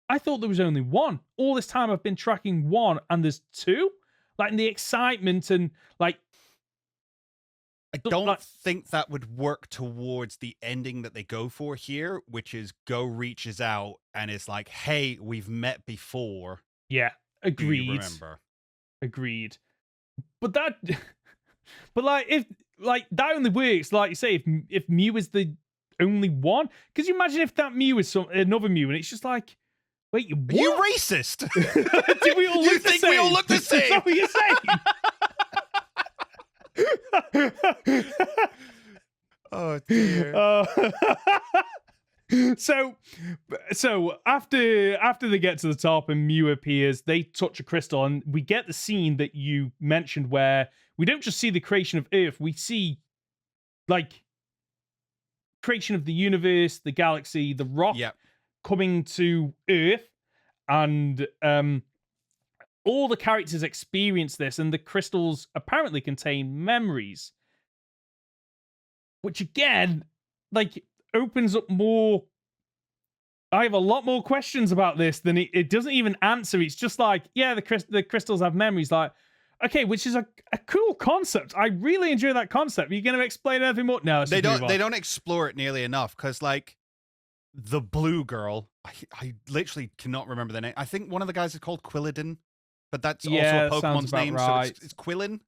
I thought there was only one. All this time I've been tracking one, and there's two? Like, and the excitement and, like... I don't think that would work towards the ending that they go for here, which is Go reaches out and is like, hey, we've met before. Yeah, agreed. Do you remember? Agreed. But if that only works, like you say, if Mew is the only one, because you imagine if that Mew is another Mew, and it's just like, wait, what? Are you racist? Did we all look the same? We all look the same? Is that what you're saying? Oh dear. So after they get to the top and Mew appears, they touch a crystal, and we get the scene that you mentioned where we don't just see the creation of Earth, we see like creation of the universe, the galaxy, the rock coming to Earth, and all the characters experience this, and the crystals apparently contain memories. Which again, like, opens up more... I have a lot more questions about this than it doesn't even answer. It's just like, yeah, the crystals have memories. Like, okay, which is a cool concept. I really enjoy that concept. Are you going to explain anything more? No, they don't explore it nearly enough, because, like, the blue girl, I literally cannot remember the name. I think one of the guys is called Quilladin. But that's also a Pokemon's name, right. So it's Quillin.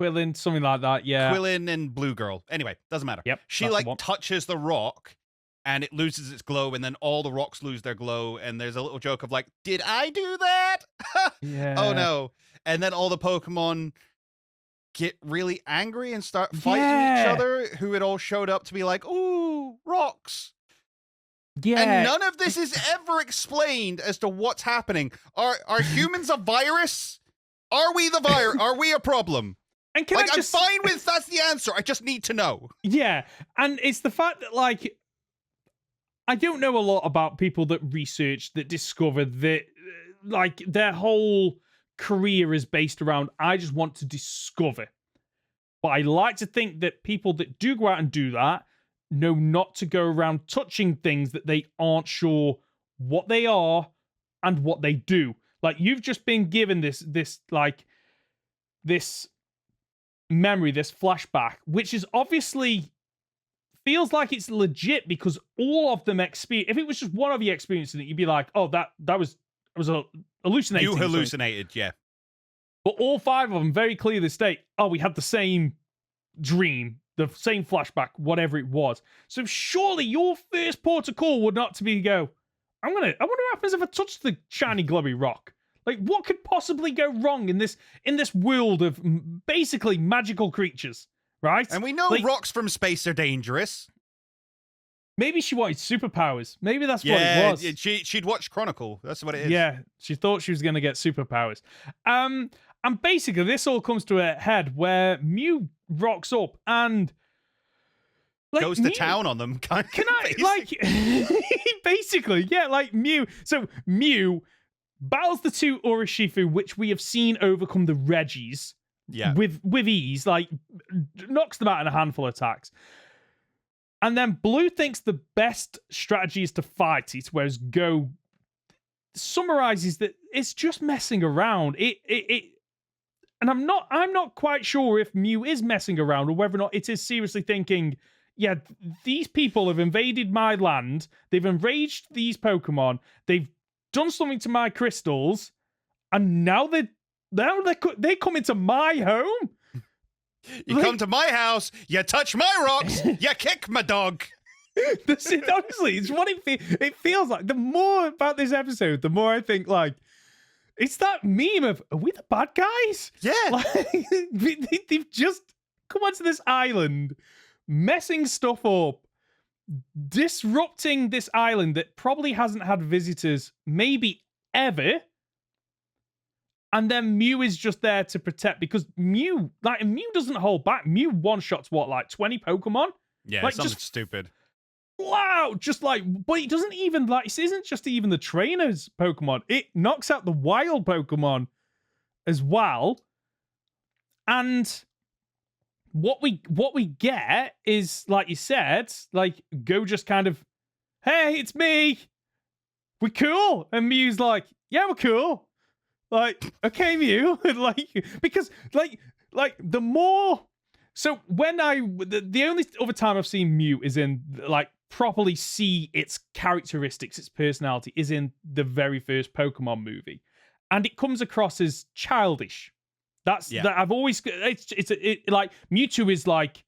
Quillin, something like that, yeah. Quillin and Blue Girl. Anyway, doesn't matter. Yep. She like touches the rock and it loses its glow, and then all the rocks lose their glow, and there's a little joke of like, did I do that? Yeah. Oh no. And then all the Pokemon get really angry and start fighting each other, who had all showed up to be like, ooh, rocks. Yeah. And none of this is ever explained as to what's happening. Are humans a virus? Are we the virus? Are we a problem? And I'm fine with that's the answer. I just need to know. Yeah. And it's the fact that, like, I don't know a lot about people that research, that discover that, like, their whole career is based around, I just want to discover. But I like to think that people that do go out and do that know not to go around touching things that they aren't sure what they are and what they do. Like, you've just been given this memory, this flashback, which is obviously feels like it's legit because all of them experience. If it was just one of you experiencing it, you'd be like, "Oh, that was a hallucinating." You hallucinated, yeah. But all 5 of them very clearly state, "Oh, we had the same dream, the same flashback, whatever it was." So surely your first port of call would not to be go, I wonder what happens if I touch the shiny glubby rock. Like, what could possibly go wrong in this world of basically magical creatures, right? And we know rocks from space are dangerous. Maybe she wanted superpowers. Maybe that's what it was. She'd watched Chronicle. That's what it is. Yeah, she thought she was going to get superpowers. And basically, this all comes to a head where Mew rocks up and goes to town on them. Basically, yeah, like Mew. So Mew battles the 2 Urshifu, which we have seen overcome the Regis with ease, like knocks them out in a handful of attacks. And then Blue thinks the best strategy is to fight it, whereas Go summarizes that it's just messing around. And I'm not quite sure if Mew is messing around or whether or not it is seriously thinking, yeah, these people have invaded my land, they've enraged these Pokemon, they've done something to my crystals, and now they come into my home. You come to my house, you touch my rocks, you kick my dog. Honestly, it's what it feels like. The more about this episode, the more I think, like, it's that meme of, are we the bad guys? Yeah. Like, they've just come onto this island, messing stuff up, disrupting this island that probably hasn't had visitors maybe ever. And then Mew is just there to protect, because Mew doesn't hold back. Mew one-shots, 20 Pokemon? Yeah, like, something stupid. Wow, just like, but it doesn't even, like, this isn't just even the trainer's Pokemon. It knocks out the wild Pokemon as well. And what we get is, like you said, like, Go just kind of, hey, it's me. We're cool. And Mew's like, yeah, we're cool. Like, okay, Mew. Like, because, like the more... So when the only other time I've seen Mew is in, like, properly see its characteristics, its personality, is in the very first Pokemon movie. And it comes across as childish. That I've always... It's like, Mewtwo is like...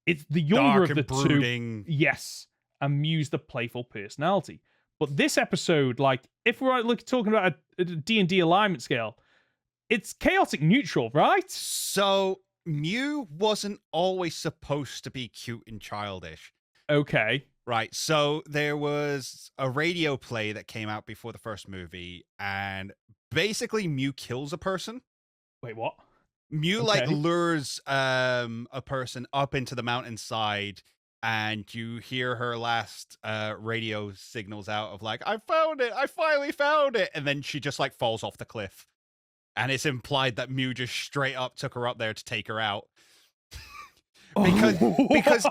It's the younger dark of the brooding. Two. Yes. And Mew's the playful personality. But this episode, like, if we're talking about a D&D alignment scale, it's chaotic neutral, right? So Mew wasn't always supposed to be cute and childish. Okay. Right. So there was a radio play that came out before the first movie, and basically Mew kills a person. Wait, what? Mew like lures a person up into the mountainside, and you hear her last radio signals out of like, I found it, I finally found it, and then she just like falls off the cliff. And it's implied that Mew just straight up took her up there to take her out. because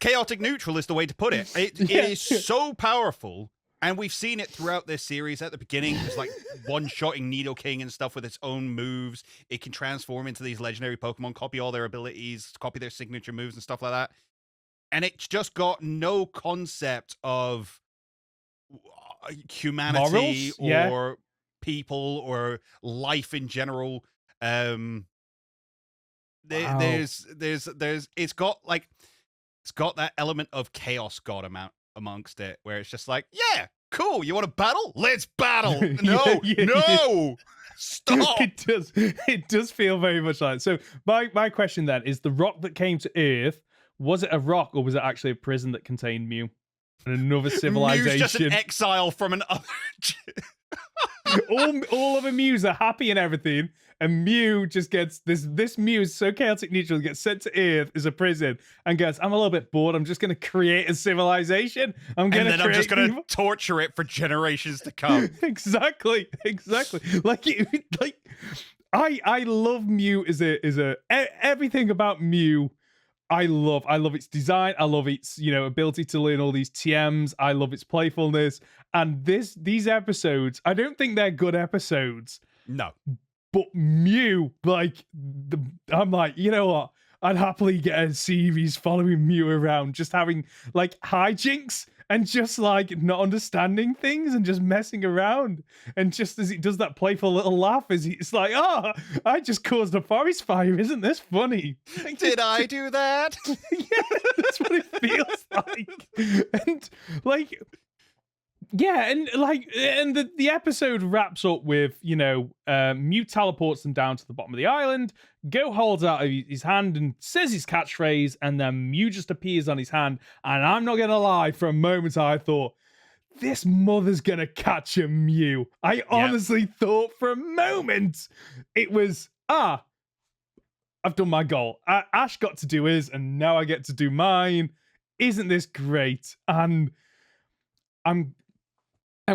chaotic neutral is the way to put it. It is so powerful, and we've seen it throughout this series. At the beginning, it's like one-shotting Nidoking and stuff with its own moves. It can transform into these legendary Pokemon, copy all their abilities, copy their signature moves and stuff like that. And it's just got no concept of humanity or people or life in general. Wow. There's it's got that element of chaos god amongst it, where it's just like, yeah, cool, you want to battle? Let's battle. No, no. Stop. It does feel very much like. So my question then is: the rock that came to Earth, was it a rock or was it actually a prison that contained Mew and another civilization? Mew's just an exile from an other. all of the Mews are happy and everything, and Mew just gets this Mew is so chaotic neutral, gets sent to Earth as a prison and goes, I'm a little bit bored, I'm just gonna create a civilization. I'm just gonna torture it for generations to come. Exactly. Like I love Mew as a everything about Mew. I love its design. I love its, ability to learn all these TMs. I love its playfulness. And these episodes, I don't think they're good episodes. No. But Mew, I'm like, you know what? I'd happily get a series following Mew around, just having like hijinks and just like not understanding things and just messing around. And just as it does that playful little laugh, it's like, oh, I just caused a forest fire. Isn't this funny? Did I do that? Yeah, that's what it feels like. And like, yeah, and the episode wraps up with, Mew teleports them down to the bottom of the island. Go holds out his hand and says his catchphrase, and then Mew just appears on his hand. And I'm not gonna lie, for a moment I thought, this mother's gonna catch a Mew. I honestly thought for a moment it was, I've done my goal. Ash got to do his, and now I get to do mine. Isn't this great? And I'm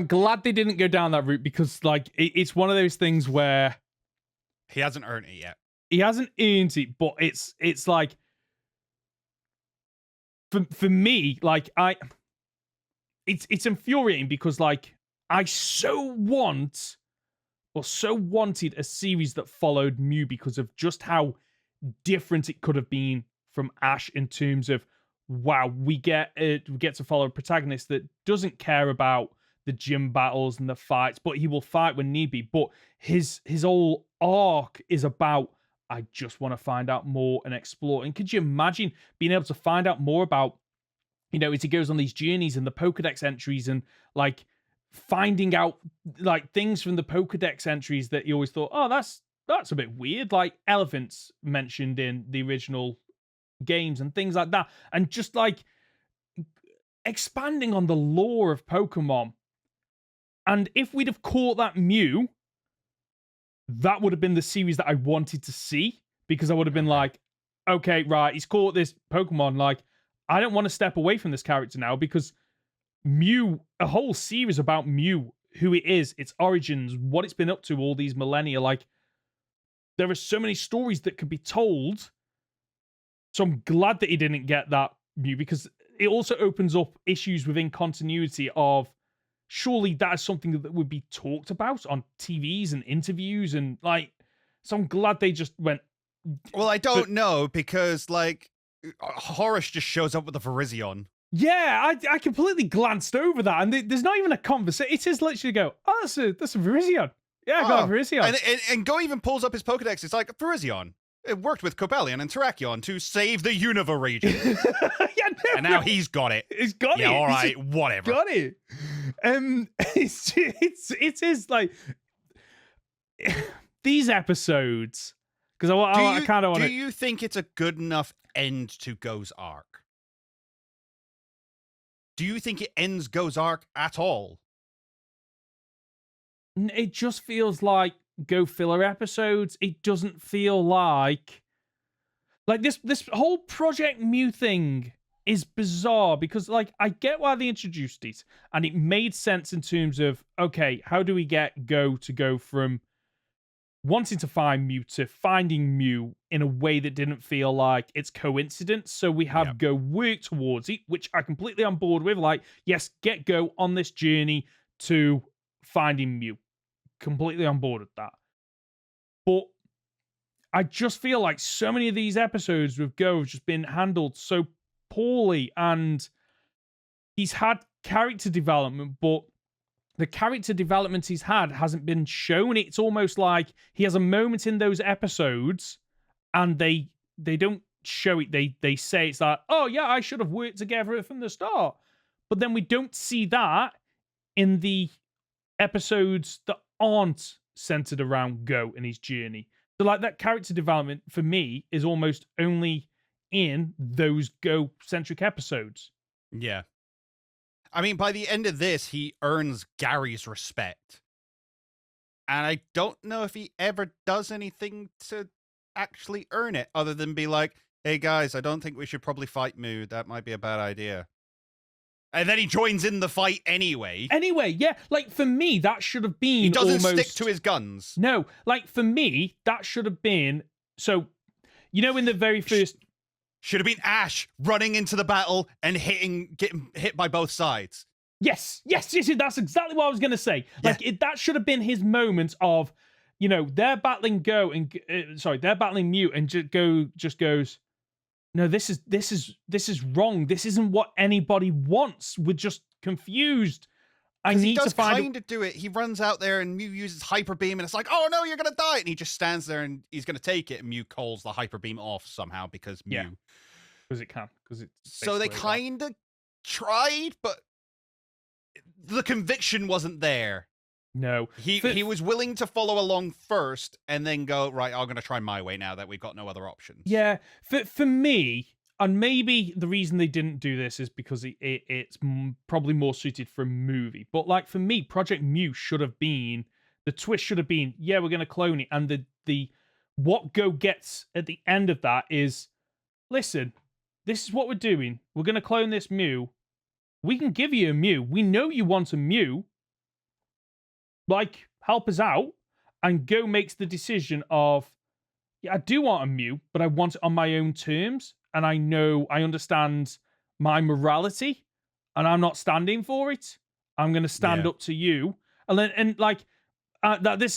glad they didn't go down that route, because it's one of those things where he hasn't earned it yet. He hasn't earned it, but it's like for me, it's infuriating, because I so wanted a series that followed Mew, because of just how different it could have been from Ash, in terms of, wow, we get to follow a protagonist that doesn't care about the gym battles and the fights, but he will fight when need be. But his whole arc is about, I just want to find out more and explore. And could you imagine being able to find out more about, as he goes on these journeys and the Pokedex entries, and finding out things from the Pokedex entries that you always thought, oh, that's a bit weird, like elephants mentioned in the original games and things like that, and just expanding on the lore of Pokemon. And if we'd have caught that Mew, that would have been the series that I wanted to see, because I would have been like, okay, right, he's caught this Pokemon. I don't want to step away from this character now, because Mew, a whole series about Mew, who it is, its origins, what it's been up to all these millennia. There are so many stories that could be told. So I'm glad that he didn't get that Mew, because it also opens up issues within continuity of, surely that is something that would be talked about on TVs and interviews, and so I'm glad they just went. Well, I don't know, because Horace just shows up with a Virizion. Yeah, I completely glanced over that, and there's not even a conversation. It is literally go, oh, that's a Virizion. Yeah, I got a Virizion. And Go even pulls up his Pokedex. It's like, Virizion. It worked with Cobalion and Terrakion to save the Unova region. And now he's got it. He's got it. Yeah, all right, whatever. Got it. It is these episodes, because I kind of want to. Do you think it's a good enough end to Go's arc? Do you think it ends Go's arc at all? It just feels like Go filler episodes. It doesn't feel like this whole Project Mew thing is bizarre, because I get why they introduced it, and it made sense in terms of, okay, how do we get Go to go from wanting to find Mew to finding Mew in a way that didn't feel like it's coincidence. So we have Go work towards it, which I'm completely on board with. Yes, get Go on this journey to finding Mew. Completely on board with that. But I just feel like so many of these episodes with Go have just been handled so poorly, and he's had character development, but the character development he's had hasn't been shown. It's almost like he has a moment in those episodes and they they don't show it. They say it's like, oh yeah, I should have worked together from the start. But then we don't see that in the episodes that aren't centered around Go and his journey. So like that character development for me is almost only in those Go centric episodes. Yeah. I mean, by the end of this, he earns Gary's respect. And I don't know if he ever does anything to actually earn it other than be like, hey guys, I don't think we should probably fight Moo. That might be a bad idea. And then he joins in the fight anyway. Anyway, yeah. Like, for me, that should have been He doesn't almost... stick to his guns. No. Like, for me, that should have been... So, you know, in the very first... Should have been Ash running into the battle and getting hit by both sides. Yes. That's exactly what I was going to say. Like, that should have been his moment of, you know, they're battling Go and... they're battling Mew and just goes... No, this is wrong. This isn't what anybody wants. We're just confused. I need to find. He does kind of do it. He runs out there and Mew uses Hyper Beam, and it's like, oh no, you're gonna die. And he just stands there and he's gonna take it, and Mew calls the Hyper Beam off somehow because Mew. Yeah, because it can. Because it. So they kind of tried, but the conviction wasn't there. No, he was willing to follow along first and then go, right, I'm going to try my way now that we've got no other options. Yeah, for me, and maybe the reason they didn't do this is because it's probably more suited for a movie. But like for me, Project Mew should have been, the twist should have been, yeah, we're going to clone it. And the what Go gets at the end of that is, listen, this is what we're doing. We're going to clone this Mew. We can give you a Mew. We know you want a Mew. Like, help us out, and Go makes the decision of, yeah, I do want a Mew, but I want it on my own terms, and I understand my morality, and I'm not standing for it. I'm going to stand up to you. This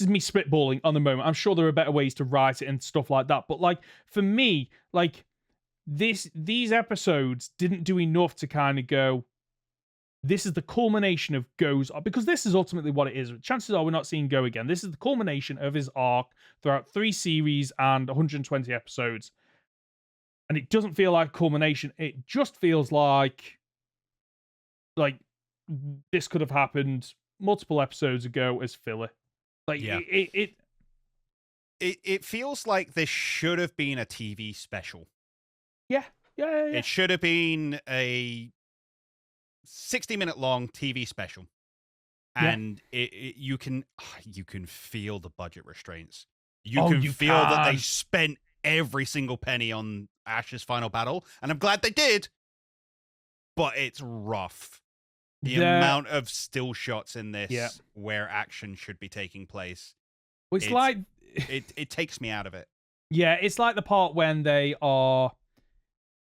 is me spitballing on the moment. I'm sure there are better ways to write it and stuff like that, but like, for me, like, these episodes didn't do enough to kind of go, this is the culmination of Go's, because this is ultimately what it is. Chances are we're not seeing Go again. This is the culmination of his arc throughout 3 series and 120 episodes. And it doesn't feel like culmination. It just feels like this could have happened multiple episodes ago as filler. Like, yeah. It feels like this should have been a TV special. Yeah. It should have been a 60-minute long TV special, and you can feel the budget restraints. You can feel that they spent every single penny on Ash's final battle, and I'm glad they did. But it's rough. The amount of still shots in this where action should be taking place. It's like it takes me out of it. Yeah, it's like the part when they are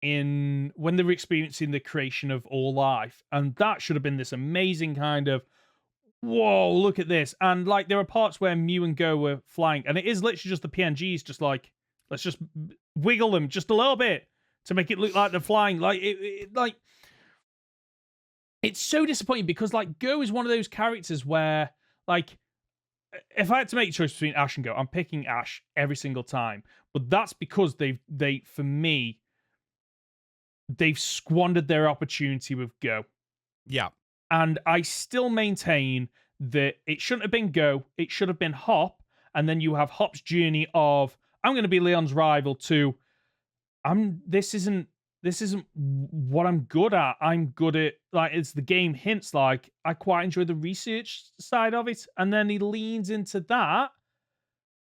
when they were experiencing the creation of all life, and that should have been this amazing kind of, whoa, look at this. And like there are parts where Mew and Go were flying, and it is literally just the PNGs, just like, let's just wiggle them just a little bit to make it look like they're flying. Like it's so disappointing because like Go is one of those characters where like, if I had to make a choice between Ash and Go, I'm picking Ash every single time. But that's because they for me, they've squandered their opportunity with Go. Yeah. And I still maintain that it shouldn't have been Go. It should have been Hop. And then you have Hop's journey of, I'm going to be Leon's rival to, this isn't what I'm good at. I'm good at, like, it's the game hints, like, I quite enjoy the research side of it. And then he leans into that.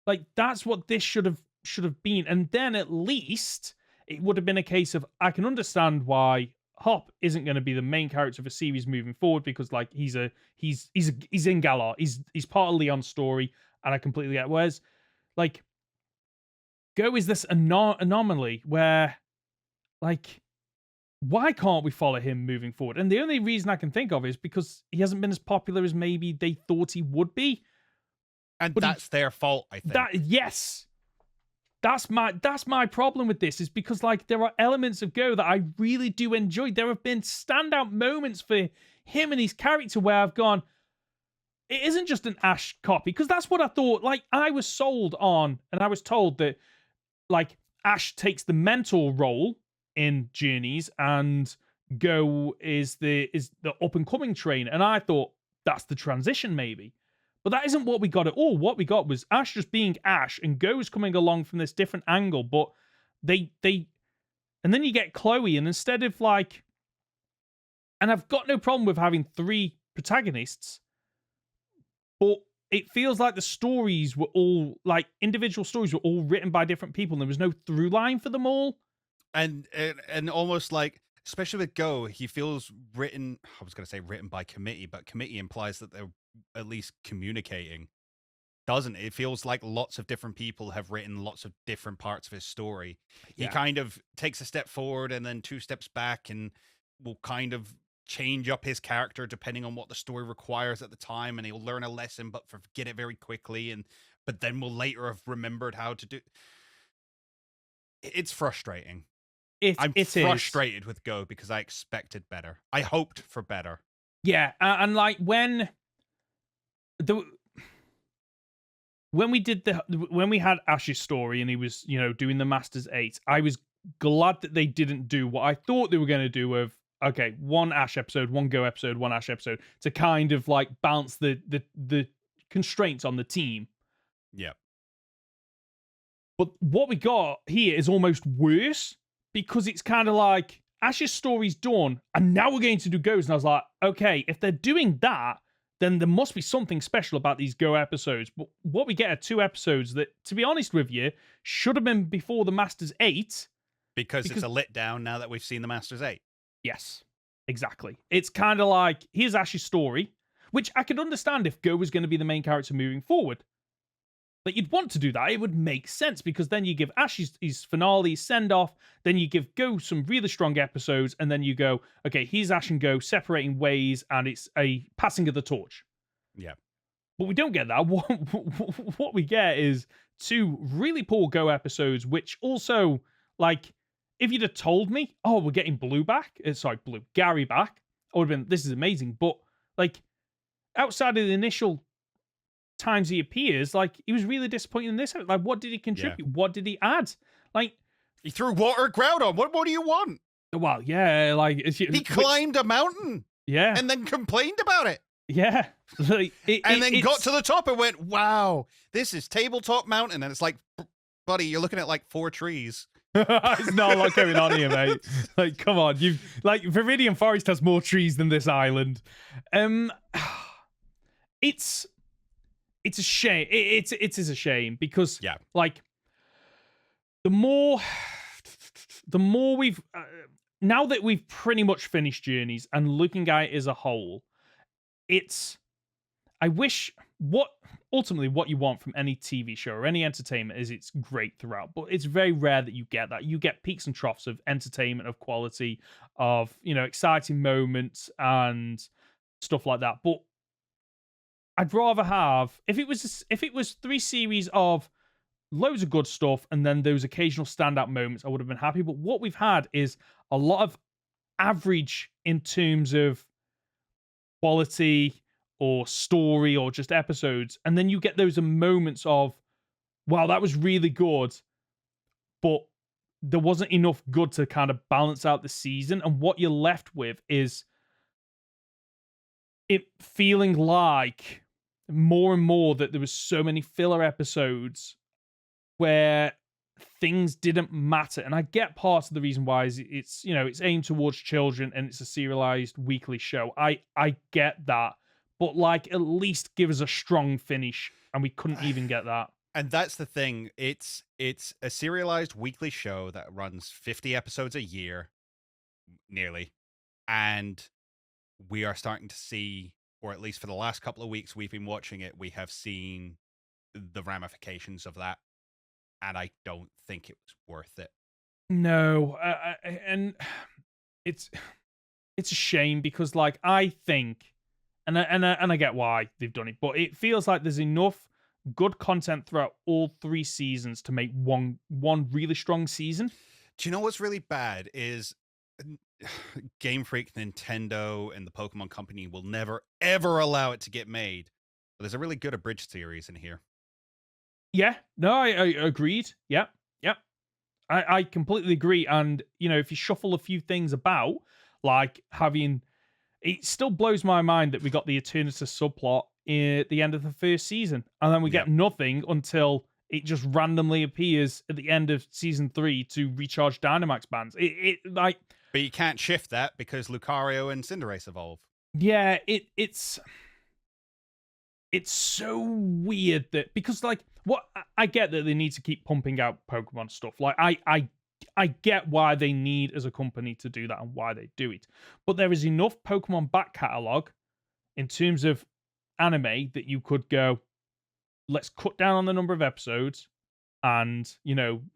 Like, that's what this should have been. And then at least it would have been a case of, I can understand why Hop isn't going to be the main character of a series moving forward, because like he's in Galar. He's part of Leon's story, and I completely get. Whereas, like, Go is this anomaly where, like, why can't we follow him moving forward? And the only reason I can think of is because he hasn't been as popular as maybe they thought he would be. And but that's their fault, I think. Yes. That's my problem with this, is because like there are elements of Go that I really do enjoy. There have been standout moments for him and his character where I've gone, it isn't just an Ash copy, because that's what I thought. Like, I was sold on, and I was told that like Ash takes the mentor role in Journeys, and Go is the up and coming trainer. And I thought that's the transition, maybe. But that isn't what we got at all. What we got was Ash just being Ash, and Go's coming along from this different angle. But they and then you get Chloe, and instead of like, and I've got no problem with having 3 protagonists, but it feels like the stories were all like individual stories were all written by different people, and there was no through line for them all. And almost like, especially with Go, he feels written. I was going to say written by committee, but committee implies that they're at least communicating. Doesn't it? It feels like lots of different people have written lots of different parts of his story. He kind of takes a step forward and then 2 steps back, and will kind of change up his character depending on what the story requires at the time. And he'll learn a lesson, but forget it very quickly. But then will later have remembered how to do. It's frustrating. I'm frustrated with Go because I expected better. I hoped for better. Yeah, and like when we had Ash's story and he was, doing the Masters 8, I was glad that they didn't do what I thought they were going to do of, okay, 1 Ash episode, 1 Go episode, 1 Ash episode, to kind of like balance the constraints on the team. Yeah. But what we got here is almost worse, because it's kind of like Ash's story's done, and now we're going to do Go's. And I was like, okay, if they're doing that, then there must be something special about these Go episodes. But what we get are 2 episodes that, to be honest with you, should have been before the Masters 8. Because it's a letdown now that we've seen the Masters 8. Yes, exactly. It's kind of like, here's Ash's story, which I could understand if Go was going to be the main character moving forward. But you'd want to do that. It would make sense, because then you give Ash his finale, send-off, then you give Go some really strong episodes, and then you go, okay, here's Ash and Go separating ways, and it's a passing of the torch. Yeah. But we don't get that. What we get is 2 really poor Go episodes, which also, like, if you'd have told me, oh, we're getting Gary back, I would have been, this is amazing. But, like, outside of the initial times he appears, like, he was really disappointing in this. Like, what did he contribute? Yeah. What did he add? Like, he threw water ground on. What do you want? Well, yeah, like he climbed a mountain. Yeah, and then complained about it. Yeah, like, and then got to the top and went, "Wow, this is tabletop mountain." And it's like, buddy, you're looking at like 4 trees. It's not a lot going on here, mate. Like, come on, Viridian Forest has more trees than this island. It's a shame. It is a shame, because like the more we've now that we've pretty much finished Journeys and looking at it as a whole, I wish what you want from any TV show or any entertainment is it's great throughout, but it's very rare that you get that. You get peaks and troughs of entertainment, of quality, of exciting moments and stuff like that. But I'd rather have, if it was 3 series of loads of good stuff and then those occasional standout moments, I would have been happy. But what we've had is a lot of average in terms of quality or story or just episodes, and then you get those moments of, wow, that was really good, but there wasn't enough good to kind of balance out the season. And what you're left with is it feeling like more and more that there was so many filler episodes where things didn't matter. And I get part of the reason why is it's aimed towards children and it's a serialized weekly show. I get that, but like, at least give us a strong finish, and we couldn't even get that. And that's the thing. It's a serialized weekly show that runs 50 episodes a year, nearly, and we are starting to see, or at least for the last couple of weeks we've been watching it, we have seen the ramifications of that, and I don't think it was worth it. No, and it's a shame, because like, I think, and I get why they've done it, but it feels like there's enough good content throughout all 3 seasons to make one really strong season. Do you know what's really bad is Game Freak, Nintendo, and the Pokemon Company will never ever allow it to get made. But there's a really good abridged series in here. Yeah, no, I agreed. Yeah. I completely agree. And, if you shuffle a few things about, like having, it still blows my mind that we got the Eternatus subplot at the end of the first season. And then we get nothing until it just randomly appears at the end of season 3 to recharge Dynamax bands. But you can't shift that because Lucario and Cinderace evolve. Yeah, it's so weird that, because what I get that they need to keep pumping out Pokemon stuff. Like I get why they need as a company to do that and why they do it. But there is enough Pokemon back catalog in terms of anime that you could go, let's cut down on the number of episodes, and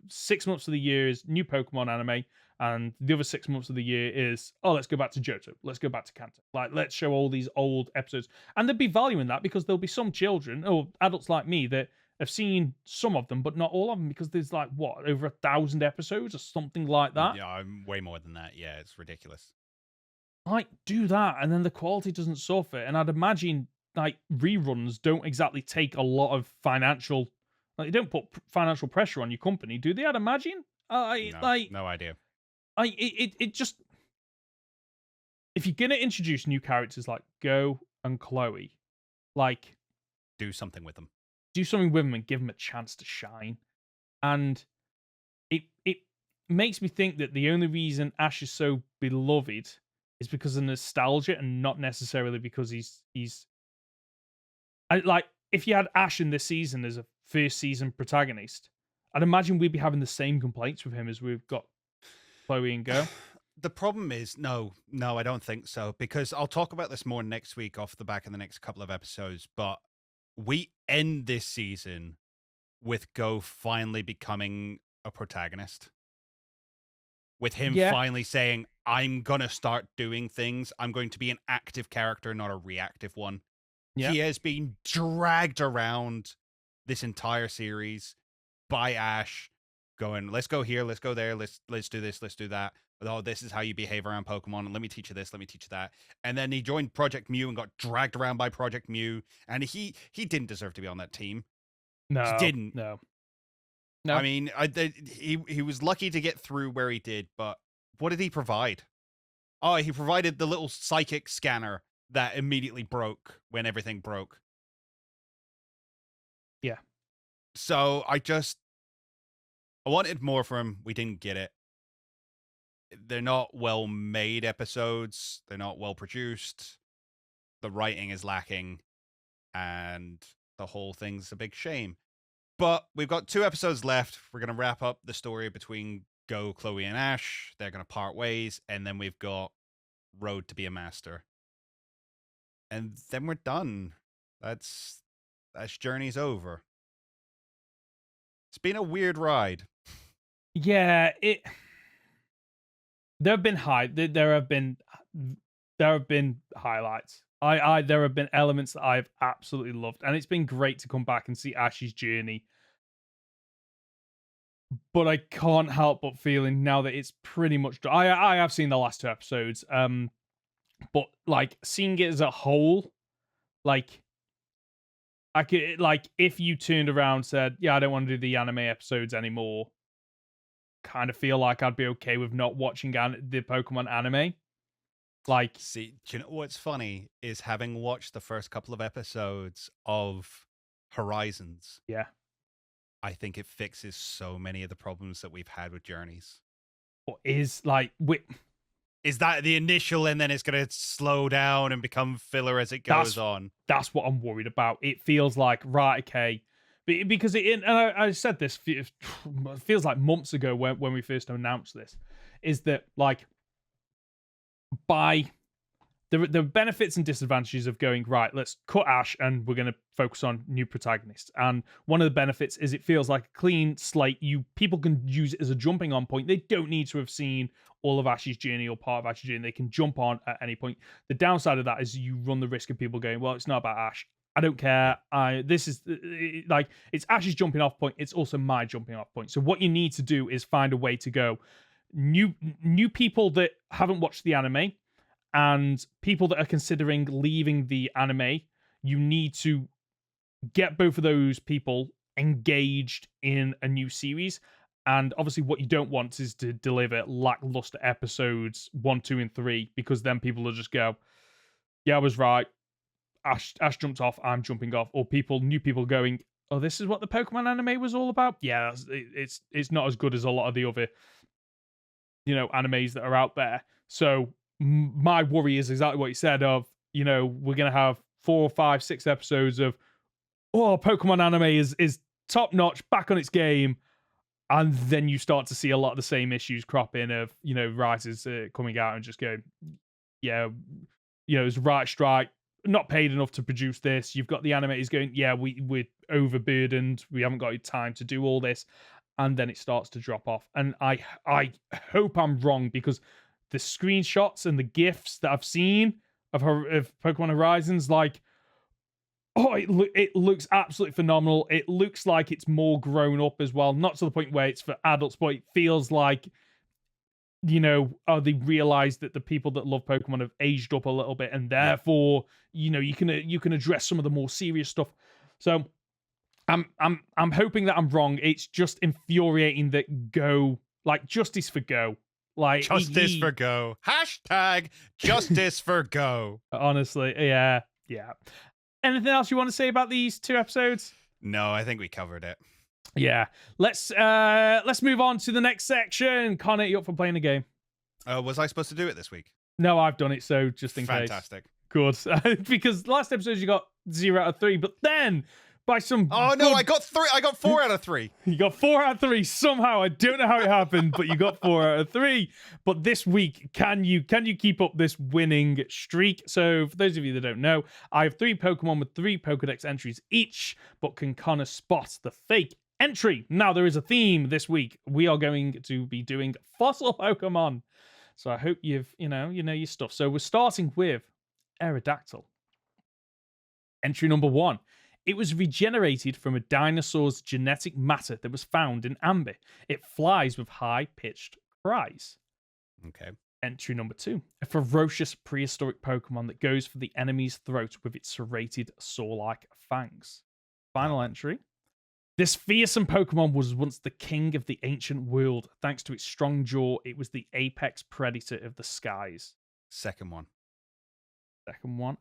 6 months of the year is new Pokemon anime, and the other 6 months of the year is, let's go back to Johto, let's go back to Kanto. Like, let's show all these old episodes. And there'd be value in that, because there'll be some children or adults like me that have seen some of them, but not all of them, because there's over 1,000 episodes or something like that. Yeah, I'm way more than that. Yeah, it's ridiculous. Do that, and then the quality doesn't suffer. And I'd imagine reruns don't exactly take a lot of financial, they don't put financial pressure on your company, do they? I'd imagine. No idea. It just, if you're gonna introduce new characters like Go and Chloe, do something with them. Do something with them and give them a chance to shine. And it makes me think that the only reason Ash is so beloved is because of nostalgia, and not necessarily because he's if you had Ash in this season as a first season protagonist, I'd imagine we'd be having the same complaints with him as we've got Chloe and Go. The problem is, no, I don't think so, because I'll talk about this more next week off the back of the next couple of episodes, but we end this season with Go finally becoming a protagonist. With him finally saying, I'm going to start doing things. I'm going to be an active character, not a reactive one. Yeah. He has been dragged around this entire series by Ash, going, let's go here, let's go there, let's do this, let's do that. Oh, this is how you behave around Pokemon. Let me teach you this, let me teach you that. And then he joined Project Mew and got dragged around by Project Mew. And he didn't deserve to be on that team. No, he didn't. No. I mean, he was lucky to get through where he did, but what did he provide? Oh, he provided the little psychic scanner that immediately broke when everything broke. Yeah. So I wanted more from him. We didn't get it. They're not well-made episodes. They're not well-produced. The writing is lacking. And the whole thing's a big shame. But we've got 2 episodes left. We're going to wrap up the story between Go, Chloe, and Ash. They're going to part ways. And then we've got Road to be a Master. And then we're done. That's journey's over. It's been a weird ride. Yeah, there have been there have been highlights. There have been elements that I've absolutely loved, and it's been great to come back and see Ash's journey. But I can't help but feeling now that it's pretty much done. I have seen the last 2 episodes, but seeing it as a whole, I could, if you turned around and said, yeah, I don't want to do the anime episodes anymore, kind of feel like I'd be okay with not watching the Pokemon anime. See, do you know what's funny is having watched the first couple of episodes of Horizons. Yeah. I think it fixes so many of the problems that we've had with Journeys. Or is is that the initial, and then it's going to slow down and become filler as it goes on? That's what I'm worried about. It feels like, right, okay. Because and I said this, it feels like months ago when we first announced this, is that by the benefits and disadvantages of going, right, let's cut Ash and we're going to focus on new protagonists. And one of the benefits is it feels like a clean slate. People can use it as a jumping on point. They don't need to have seen all of Ash's journey or part of Ash's journey. They can jump on at any point. The downside of that is you run the risk of people going, well, it's not about Ash. I don't care. This is it's Ash's jumping off point. It's also my jumping off point. So what you need to do is find a way to go new people that haven't watched the anime and people that are considering leaving the anime. You need to get both of those people engaged in a new series. And obviously, what you don't want is to deliver lackluster episodes 1, 2, and 3, because then people will just go, "Yeah, I was right. Ash jumped off. I'm jumping off." Or new people going, "Oh, this is what the Pokemon anime was all about." Yeah, it's not as good as a lot of the other, animes that are out there. So my worry is exactly what you said. Of we're gonna have 4, 5, 6 episodes of, oh, Pokemon anime is top notch, back on its game. And then you start to see a lot of the same issues crop in of, writers coming out and just going, yeah, it's right strike, not paid enough to produce this. You've got the animators going, yeah, we're overburdened. We haven't got time to do all this. And then it starts to drop off. And I hope I'm wrong, because the screenshots and the GIFs that I've seen of Pokemon Horizons, like, oh, it looks absolutely phenomenal. It looks like it's more grown up as well. Not to the point where it's for adults, but it feels like, they realize that the people that love Pokemon have aged up a little bit, and therefore, you can address some of the more serious stuff. So I'm hoping that I'm wrong. It's just infuriating that Go, like, justice for Go. Like, justice for Go. Hashtag justice for Go. Honestly, yeah. Anything else you want to say about these 2 episodes? No, I think we covered it. Yeah. Let's move on to the next section. Conor, you up for playing a game? Was I supposed to do it this week? No, I've done it, so just in case. Fantastic. Good. Because last episode you got 0 out of 3, but then by some... Oh, no, I got 4 out of 3. You got 4 out of 3 somehow. I don't know how it happened, but you got 4 out of 3. But this week, can you keep up this winning streak? So for those of you that don't know, I have 3 Pokemon with 3 Pokedex entries each, but can Conor spot the fake entry? Now, there is a theme this week. We are going to be doing fossil Pokemon. So I hope you know your stuff. So we're starting with Aerodactyl. Entry number 1. It was regenerated from a dinosaur's genetic matter that was found in amber. It flies with high-pitched cries. Okay. Entry number 2. A ferocious prehistoric Pokemon that goes for the enemy's throat with its serrated saw-like fangs. Final entry. This fearsome Pokemon was once the king of the ancient world. Thanks to its strong jaw, it was the apex predator of the skies. Second one.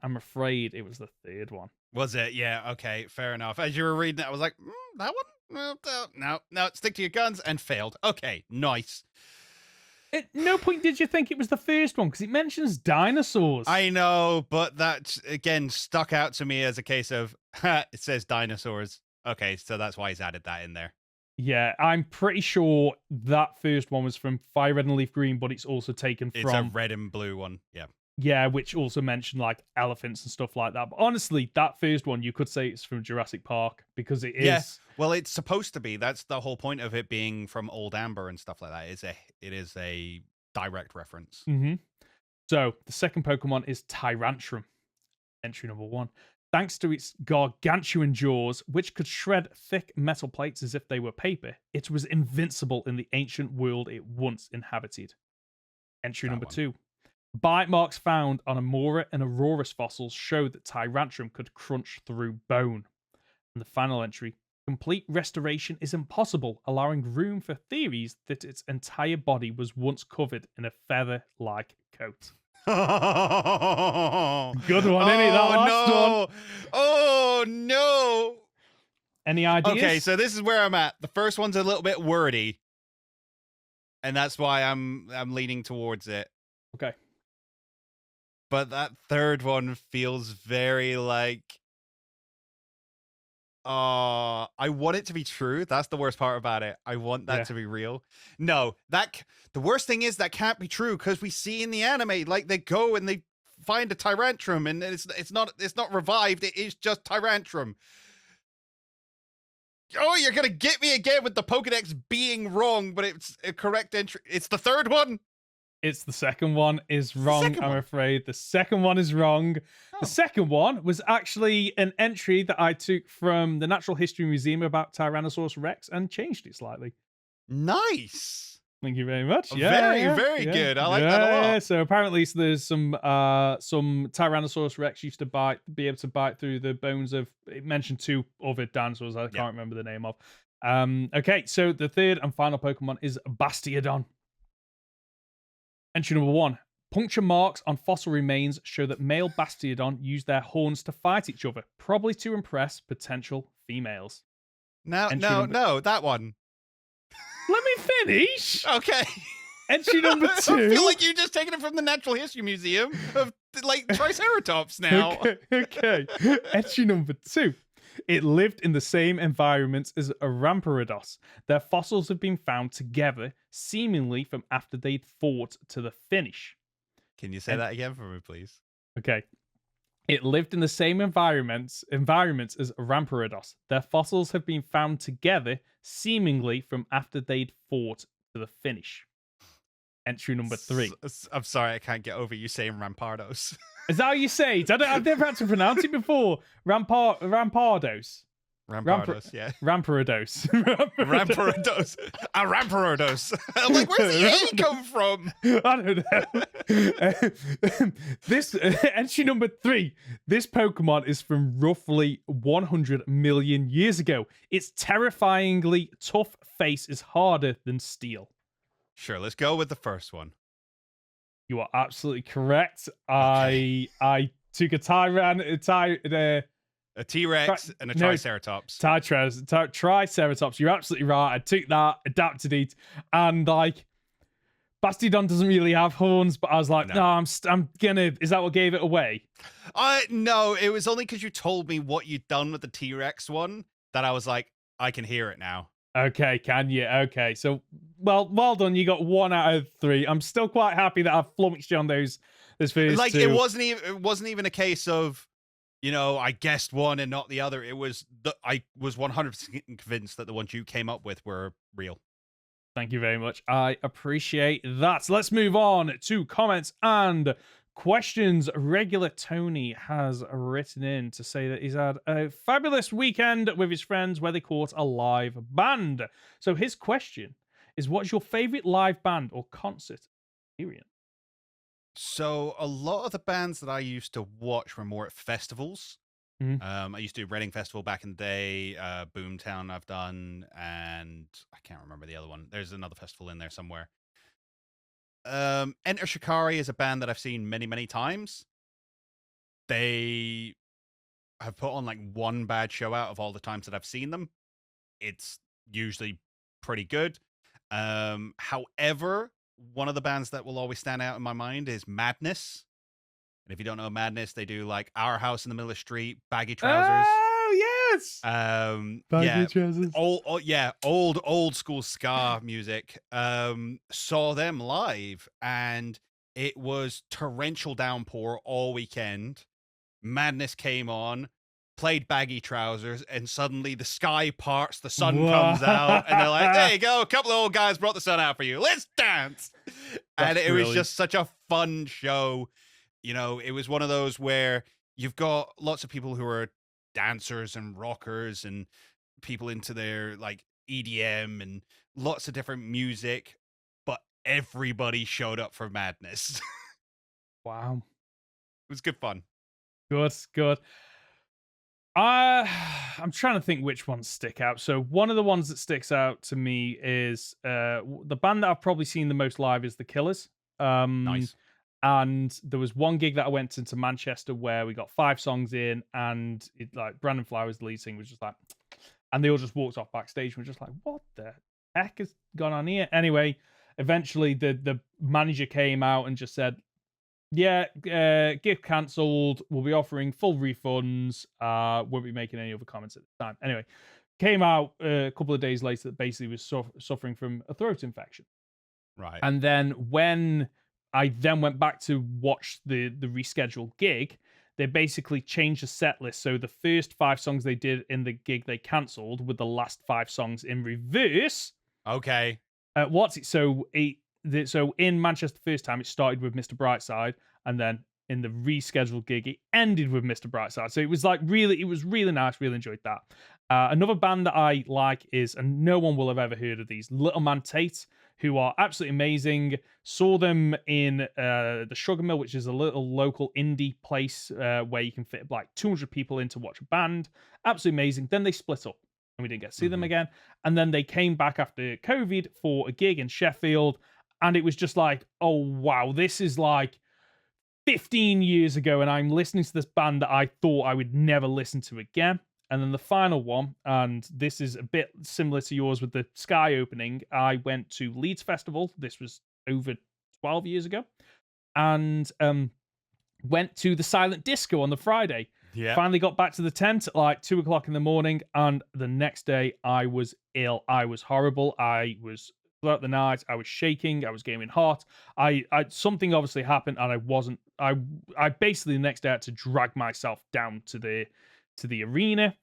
I'm afraid it was the third one. Was it? Yeah, okay, fair enough. As you were reading it, I was like, that one? No, stick to your guns, and failed. Okay, nice. At no point did you think it was the first one, because it mentions dinosaurs. I know, but that, again, stuck out to me as a case of, it says dinosaurs. Okay, so that's why he's added that in there. Yeah, I'm pretty sure that first one was from Fire Red and Leaf Green, but it's also taken from... It's a red and blue one, yeah. Yeah, which also mentioned like elephants and stuff like that. But honestly, that first one, you could say it's from Jurassic Park, because it is. Yeah, well, it's supposed to be. That's the whole point of it being from Old Amber and stuff like that. It is a direct reference. Mm-hmm. So the second Pokemon is Tyrantrum. Entry number 1. Thanks to its gargantuan jaws, which could shred thick metal plates as if they were paper, it was invincible in the ancient world it once inhabited. Entry number 2. Bite marks found on Amora and Aurorus fossils show that Tyrantrum could crunch through bone. And the final entry, complete restoration is impossible, allowing room for theories that its entire body was once covered in a feather-like coat. Good one, innit? That last one. Oh, no. Any ideas? Okay, so this is where I'm at. The first one's a little bit wordy, and that's why I'm leaning towards it. Okay. But that third one feels very like, I want it to be true. That's the worst part about it. I want that to be real. No, the worst thing is that can't be true, because we see in the anime, like, they go and they find a Tyrantrum, and it's not revived. It is just Tyrantrum. Oh, you're gonna get me again with the Pokedex being wrong, but it's a correct entry. It's the third one. It's the second one is wrong, I'm afraid. The second one is wrong. Oh. The second one was actually an entry that I took from the Natural History Museum about Tyrannosaurus Rex and changed it slightly. Nice. Thank you very much. Very good. I like that a lot. Yeah, so apparently there's some Tyrannosaurus Rex used to be able to bite through the bones of, it mentioned 2 other dinosaurs I can't remember the name of. Okay, so the third and final Pokemon is Bastiodon. Entry number 1. Puncture marks on fossil remains show that male Bastiodon use their horns to fight each other, probably to impress potential females. No, that one. Let me finish. Okay. Entry number 2. I feel like you've just taken it from the Natural History Museum of like Triceratops now. Okay. Entry number 2. It lived in the same environment as a Rampardos. Their fossils have been found together, seemingly from after they'd fought to the finish. Can you say that again for me, please? Okay. It lived in the same environments as Rampardos. Their fossils have been found together, seemingly from after they'd fought to the finish. Entry number 3. I'm sorry, I can't get over you saying Rampardos. Is that how you say it? I've never had to pronounce it before. Rampardos. Rampardos, yeah. Ramparados. Ramparados. A Ramparados. I'm like, where's the A come from? I don't know. This entry number 3. This Pokemon is from roughly 100 million years ago. Its terrifyingly tough face is harder than steel. Sure, let's go with the first one. You are absolutely correct. Okay. I took a T-Rex and a Triceratops. Triceratops. You're absolutely right. I took that, adapted it, and like Bastiodon doesn't really have horns, but I was like, no, I'm gonna. Is that what gave it away? No, it was only because you told me what you'd done with the T-Rex one that I was like, I can hear it now. Okay, can you? Okay, so well done. You got 1 out of 3. I'm still quite happy that I've flummoxed you on those first like 2. It wasn't even a case of, I guessed one and not the other. It was I was 100% convinced that the ones you came up with were real. Thank you very much. I appreciate that. Let's move on to comments and questions. Regular Tony has written in to say that he's had a fabulous weekend with his friends where they caught a live band. So his question is, what's your favorite live band or concert experience? So a lot of the bands that I used to watch were more at festivals. I used to do Reading Festival back in the day, Boomtown I've done, and I can't remember the other one. There's another festival in there somewhere. Enter Shikari is a band that I've seen many, many times. They have put on like one bad show out of all the times that I've seen them. It's usually pretty good. However, one of the bands that will always stand out in my mind is Madness. And if you don't know Madness, they do like Our House in the Middle of the Street, Baggy Trousers. Oh, yes! Baggy trousers. Old school ska music. Saw them live, and it was torrential downpour all weekend. Madness came on, played Baggy Trousers, and suddenly the sky parts, the sun comes out, and they're like, there you go, a couple of old guys brought the sun out for you. Let's dance! And it was just such a fun show. It was one of those where you've got lots of people who are dancers and rockers and people into their like EDM and lots of different music, but everybody showed up for Madness. Wow. It was good fun. Good. I'm trying to think which ones stick out. So one of the ones that sticks out to me is the band that I've probably seen the most live is The Killers. Nice. And there was one gig that I went into Manchester where we got 5 songs in, and Brandon Flowers, the lead singer, was just like, and they all just walked off backstage and were just like, what the heck has gone on here? Anyway, eventually the manager came out and just said, yeah, gig cancelled. We'll be offering full refunds. Won't be making any other comments at the time. Anyway, came out a couple of days later that basically was suffering from a throat infection. Right. And then when I then went back to watch the rescheduled gig, they basically changed the set list. So the first 5 songs they did in the gig they cancelled with the last 5 songs in reverse. Okay. So in Manchester the first time, it started with Mr. Brightside, and then in the rescheduled gig, it ended with Mr. Brightside. So it was really nice. Really enjoyed that. Another band that I like is, and no one will have ever heard of these, Little Man Tate, who are absolutely amazing. Saw them in the Sugar Mill, which is a little local indie place where you can fit like 200 people in to watch a band. Absolutely amazing. Then they split up we didn't get to see them again. And then they came back after COVID for a gig in Sheffield, and it was just like, oh wow, this is like 15 years ago, and I'm listening to this band that I thought I would never listen to again. And then the final one, and this is a bit similar to yours with the Sky opening, I went to Leeds Festival. This was over 12 years ago. And went to the Silent Disco on the Friday. Yeah. Finally got back to the tent at like 2 o'clock in the morning. And the next day, I was ill. I was horrible. I was... Throughout the night, I was shaking. I was getting hot. I something obviously happened, and I wasn't. I basically the next day had to drag myself down to the arena,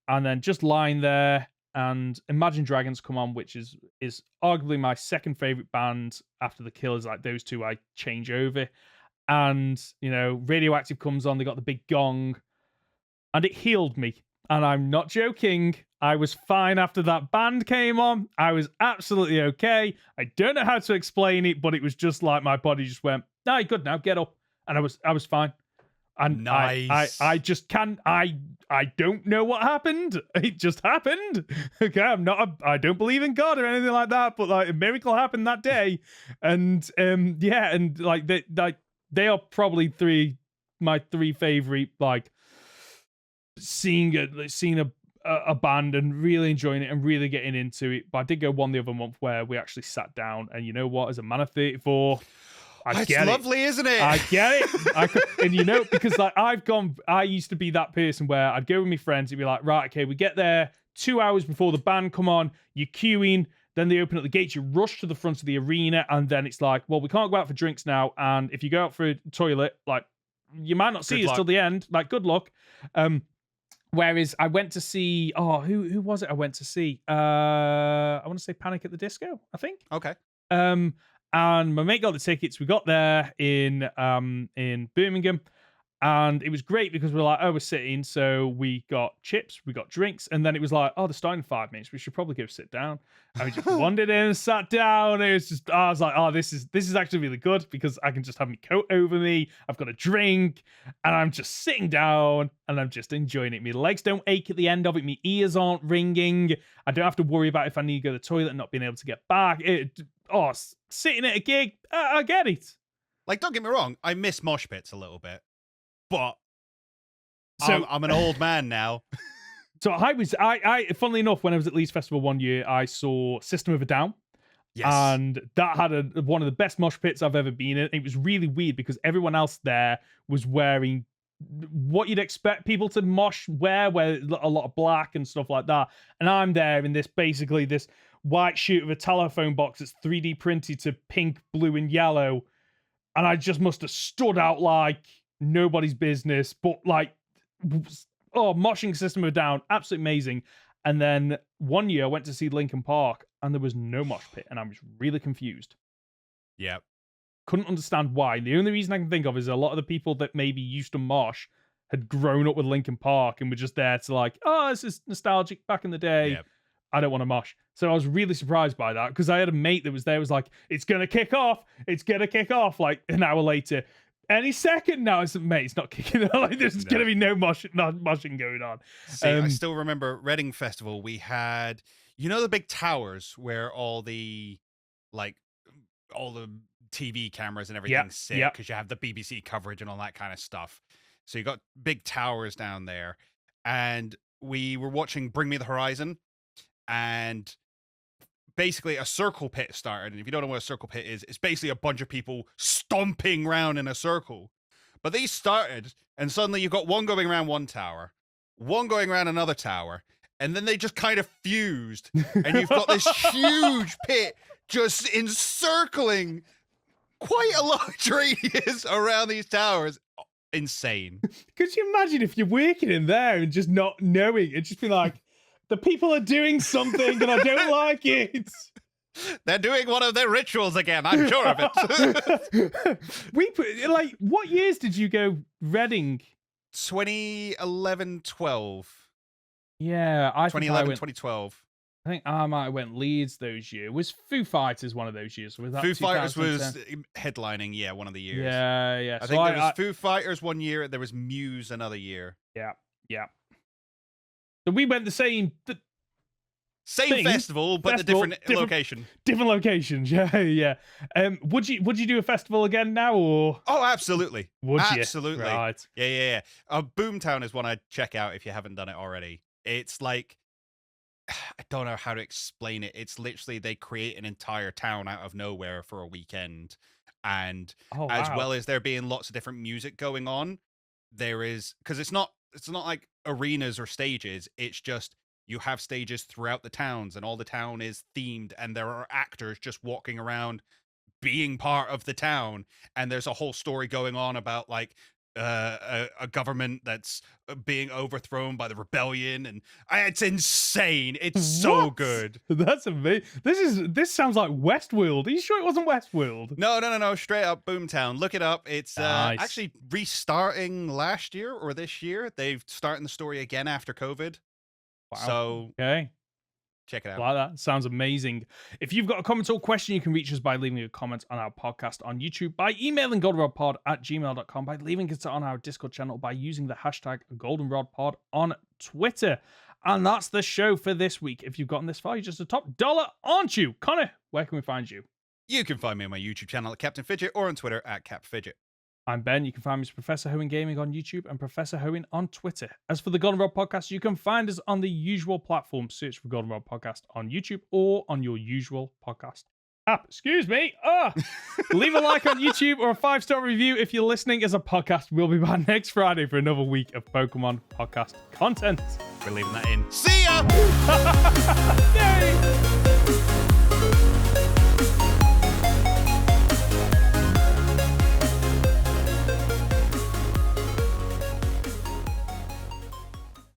and then just lying there. And Imagine Dragons come on, which is arguably my second favorite band after the Killers. Like those two, I change over. And Radioactive comes on. They got the big gong, and it healed me. And I'm not joking. I was fine after that band came on. I was absolutely okay. I don't know how to explain it, but it was just like my body just went, "No, you're good now. Get up." And I was fine. And nice. I just can't. I don't know what happened. It just happened. Okay, I don't believe in God or anything like that. But like a miracle happened that day, and yeah, and like they are probably my three favorite like. Seeing a band and really enjoying it and really getting into it. But I did go one the other month where we actually sat down, and you know what? As a man of 34, it's lovely, isn't it? I get it. And because like I used to be that person where I'd go with my friends and be like, right, okay, we get there 2 hours before the band come on, you're queuing, then they open up the gates, you rush to the front of the arena, and then it's like, well, we can't go out for drinks now, and if you go out for a toilet, like, you might not see us till the end. Like, good luck. Whereas I went to see, who was it I went to see? I want to say Panic at the Disco, I think. Okay. And my mate got the tickets. We got there in Birmingham, and it was great because we're like, we're sitting, so we got chips, we got drinks, and then it was like, they're starting in 5 minutes. We should probably go sit down. And we just wandered in and sat down. It was just, I was like, this is actually really good because I can just have my coat over me. I've got a drink, and I'm just sitting down, and I'm just enjoying it. My legs don't ache at the end of it. My ears aren't ringing. I don't have to worry about if I need to go to the toilet and not being able to get back. Sitting at a gig, I get it. Like, don't get me wrong, I miss mosh pits a little bit. But I'm an old man now. So I funnily enough, when I was at Leeds Festival one year, I saw System of a Down. Yes. And that had one of the best mosh pits I've ever been in. It was really weird because everyone else there was wearing what you'd expect people to mosh wear a lot of black and stuff like that. And I'm there in this white shoot of a telephone box that's 3D printed to pink, blue, and yellow. And I just must have stood out like nobody's business, but like, moshing System of a Down, absolutely amazing. And then one year I went to see Linkin Park, and there was no mosh pit, and I was really confused. Yeah, couldn't understand why. The only reason I can think of is a lot of the people that maybe used to mosh had grown up with Linkin Park and were just there to like, this is nostalgic back in the day. Yep. I don't want to mosh. So I was really surprised by that because I had a mate that was there, was like, it's going to kick off. It's going to kick off. Like an hour later, any second now. I said, mate, it's not kicking off. Like, there's going to be no moshing going on. See, I still remember Reading Festival. We had, the big towers where all the TV cameras and everything sit because you have the BBC coverage and all that kind of stuff. So you got big towers down there. And we were watching Bring Me the Horizon. And basically a circle pit started. And if you don't know what a circle pit is, it's basically a bunch of people stomping around in a circle. But these started, and suddenly you've got one going around one tower, one going around another tower, and then they just kind of fused. And you've got this huge pit just encircling quite a large radius around these towers. Insane. Could you imagine if you're working in there and just not knowing and just be like, the people are doing something and I don't like it. They're doing one of their rituals again. I'm sure of it. What years did you go Reading? 2011, 12. Yeah, 2011, 2012. I think I might have went Leeds those years. Was Foo Fighters one of those years? Was that Foo Fighters was headlining, one of the years. Yeah. I think there was Foo Fighters one year. There was Muse another year. Yeah. So we went the same. Same festival, but the different location. Different locations, yeah. Would you do a festival again now, or? Oh, absolutely. Would you? Absolutely. Right. Yeah. Boomtown is one I'd check out if you haven't done it already. It's like, I don't know how to explain it. It's literally they create an entire town out of nowhere for a weekend, and as well as there being lots of different music going on, there is, because it's not like arenas or stages. It's just you have stages throughout the towns, and all the town is themed, and there are actors just walking around being part of the town, and there's a whole story going on about like a government that's being overthrown by the rebellion, and it's insane. It's so good. That's amazing. This sounds like Westworld. Are you sure it wasn't Westworld? No. Straight up Boomtown. Look it up. It's Nice. actually restarting last year or this year. They've starting the story again after COVID. Wow. So okay. Check it out. Like that. Sounds amazing. If you've got a comment or question, you can reach us by leaving a comment on our podcast on YouTube, by emailing goldenrodpod@gmail.com, by leaving it on our Discord channel, by using the hashtag goldenrodpod on Twitter. And that's the show for this week. If you've gotten this far, you're just a top dollar, aren't you? Conor, where can we find you? You can find me on my YouTube channel at Captain Fidget, or on Twitter at CapFidget. I'm Ben. You can find me as Professor Hoenn Gaming on YouTube and Professor Hoenn on Twitter. As for the Goldenrod Podcast, you can find us on the usual platforms. Search for Goldenrod Podcast on YouTube or on your usual podcast app. Excuse me. Leave a like on YouTube or a 5-star review if you're listening as a podcast. We'll be back next Friday for another week of Pokemon podcast content. We're leaving that in. See ya! Yay!